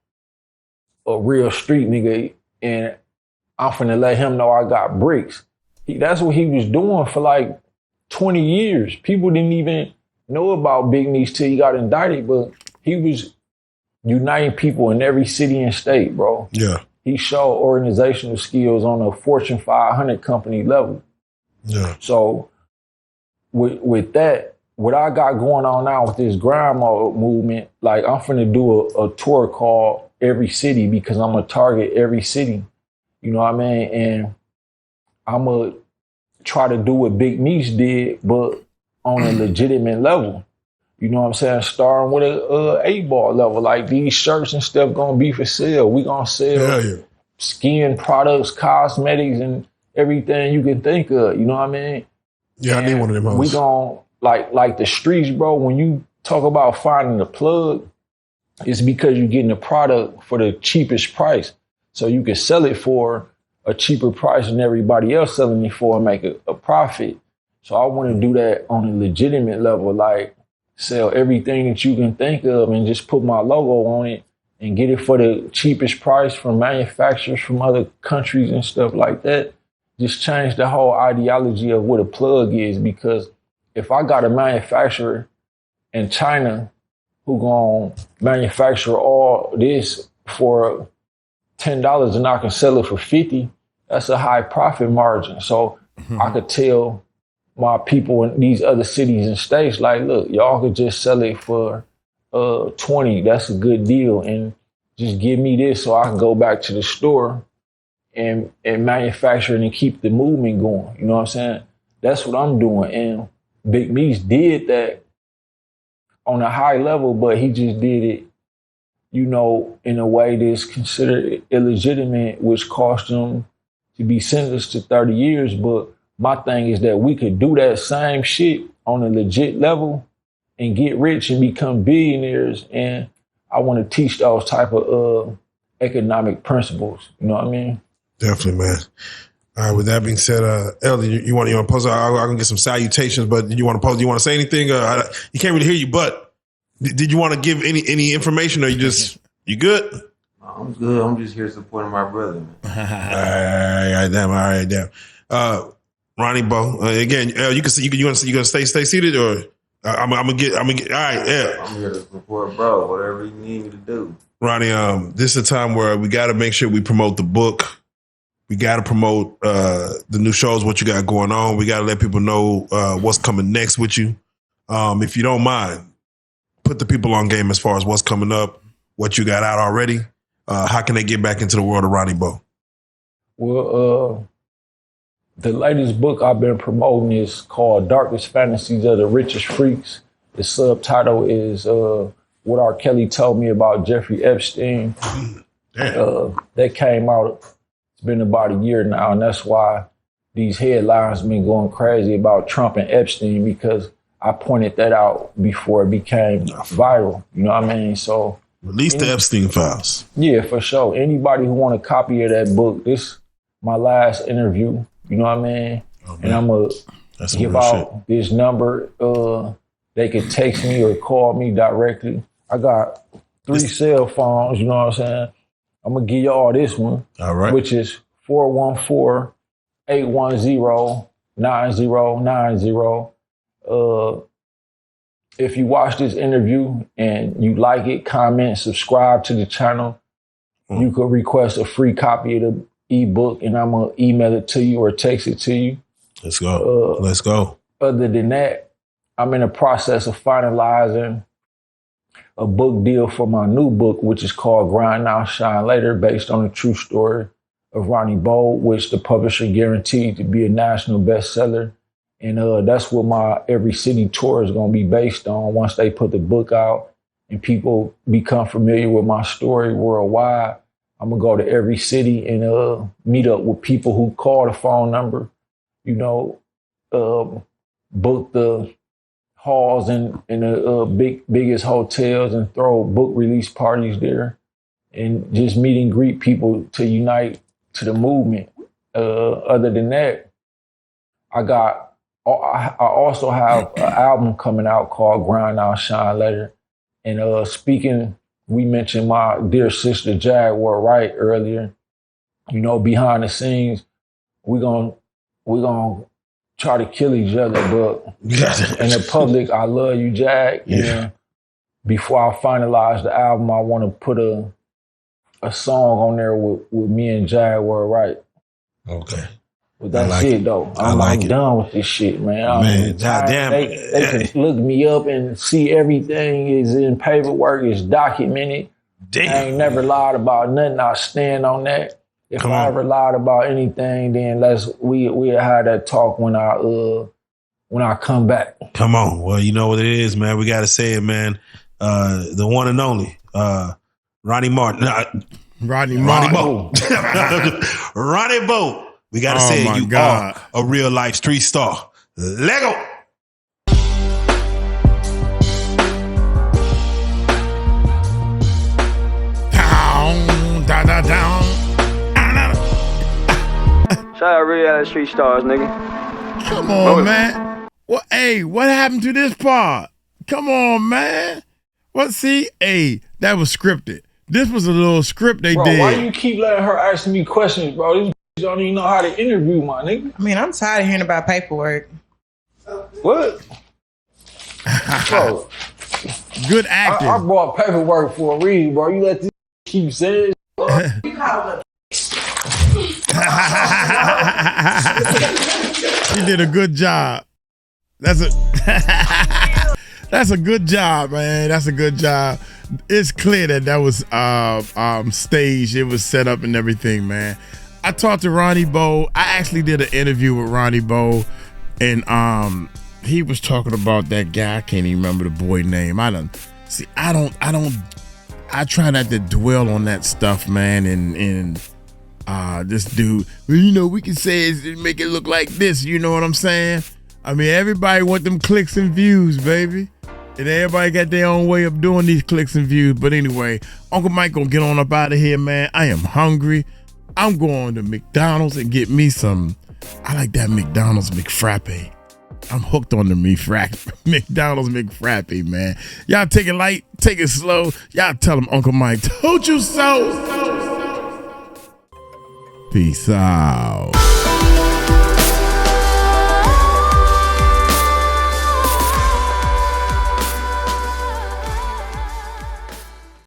a real street nigga, and I'm finna let him know I got bricks. That's what he was doing for like 20 years. People didn't even know about Big Meech till he got indicted, but he was uniting people in every city and state, bro. Yeah. He showed organizational skills on a Fortune 500 company level. Yeah. So with that, what I got going on now with this grind mode movement, like, I'm finna do a tour called Every City, because I'm gonna target every city. You know what I mean? And I'm going to try to do what Big Meech did, but on a legitimate level. You know what I'm saying? Starting with a 8-ball level. Like, these shirts and stuff going to be for sale. We going to sell skin products, cosmetics, and everything you can think of. You know what I mean? Yeah, and I need one of them. We going to, like the streets, bro, when you talk about finding the plug, it's because you're getting the product for the cheapest price. So you can sell it for a cheaper price than everybody else selling it for and make a profit. So I want to do that on a legitimate level, like sell everything that you can think of and just put my logo on it and get it for the cheapest price from manufacturers from other countries and stuff like that. Just change the whole ideology of what a plug is, because if I got a manufacturer in China who gonna manufacture all this for $10 and I can sell it for $50, that's a high profit margin. So I could tell my people in these other cities and states, like, look, y'all could just sell it for $20. That's a good deal. And just give me this so I can go back to the store and manufacture it and keep the movement going. You know what I'm saying? That's what I'm doing. And Big Meech did that on a high level, but he just did it, you know, in a way that's considered illegitimate, which cost him to be sentenced to 30 years. But my thing is that we could do that same shit on a legit level and get rich and become billionaires. And I want to teach those type of economic principles. You know what I mean? Definitely, man. All right. With that being said, Elder, you want to post? I'm gonna get some salutations, but you want to post? You want to say anything? You can't really hear you, but did you want to give any information, or you good? I'm good. I'm just here supporting my brother, man. All right, damn. Ronnie Bo. Again, you can see. You gonna stay seated, or I'm gonna get. All right, yeah. I'm here to support, bro. Whatever you need me to do. Ronnie, this is a time where we got to make sure we promote the book. We got to promote the new shows, what you got going on. We got to let people know what's coming next with you. If you don't mind, put the people on game as far as what's coming up, what you got out already. How can they get back into the world of Ronnie Bo? Well, the latest book I've been promoting is called Darkest Fantasies of the Richest Freaks. The subtitle is What R. Kelly Told Me About Jeffrey Epstein. That came out. It's been about a year now, and that's why these headlines have been going crazy about Trump and Epstein, because I pointed that out before it became viral. You know what I mean? So release the Epstein files. Yeah, for sure. Anybody who want a copy of that book, this my last interview. You know what I mean? Oh, and I'm gonna give out this number. They can text me or call me directly. I got 3 cell phones. You know what I'm saying? I'm going to give y'all this one, all right, which is 414-810-9090. If you watch this interview and you like it, comment, subscribe to the channel, you could request a free copy of the ebook, and I'm gonna email it to you or text it to you. Let's go. Let's go. Other than that, I'm in the process of finalizing a book deal for my new book, which is called Grind Now, Shine Later, based on the true story of Ronnie Bo, which the publisher guaranteed to be a national bestseller. And that's what my Every City tour is going to be based on once they put the book out and people become familiar with my story worldwide. I'm going to go to every city and meet up with people who call the phone number, you know, book the halls in the biggest hotels and throw book release parties there and just meet and greet people to unite to the movement. Other than that, I also have an album coming out called Grind Now, Shine Later. And speaking, we mentioned my dear sister Jaguar Wright earlier. You know, behind the scenes, we're gonna try to kill each other, but in the public, I love you, Jag. Yeah. And before I finalize the album, I want to put a song on there with me and Jaguar Wright. Okay. But that's it, though. I'm done with this shit, man. Man, goddamn. They can look me up and see everything is in paperwork, it's documented. Damn. I ain't never lied about nothing. I stand on that. If I ever lied about anything, then we'll have that talk when I come back. Come on. Well, you know what it is, man. We got to say it, man. The one and only Ronnie Martin. Ronnie Bo. Ronnie Bo. We got to say it. You are a real life street star. Lego. Down, da da down. Shout out real street stars, nigga. Come on, man. Well, hey, what happened to this part? Come on, man. Well, see, hey, that was scripted. This was a little script they did. Why you keep letting her ask me questions, bro? These don't even know how to interview my nigga. I mean, I'm tired of hearing about paperwork. What? Bro, good acting. I brought paperwork for a reason, bro. You let this keep saying You call it She did a good job. That's a good job, man. That's a good job. It's clear that was staged. It was set up and everything, man. I talked to Ronnie Bo. I actually did an interview with Ronnie Bo, and he was talking about that guy. I can't even remember the boy name. I try not to dwell on that stuff, man. And this dude, well, you know, we can say it, make it look like this. You know what I'm saying? I mean, everybody want them clicks and views, baby. And everybody got their own way of doing these clicks and views. But anyway, Uncle Mike gonna get on up out of here, man. I am hungry. I'm going to McDonald's and get me some. I like that McDonald's McFrappe. I'm hooked on the McDonald's McFrappe, man. Y'all take it light, take it slow. Y'all tell him Uncle Mike told you so. Peace out.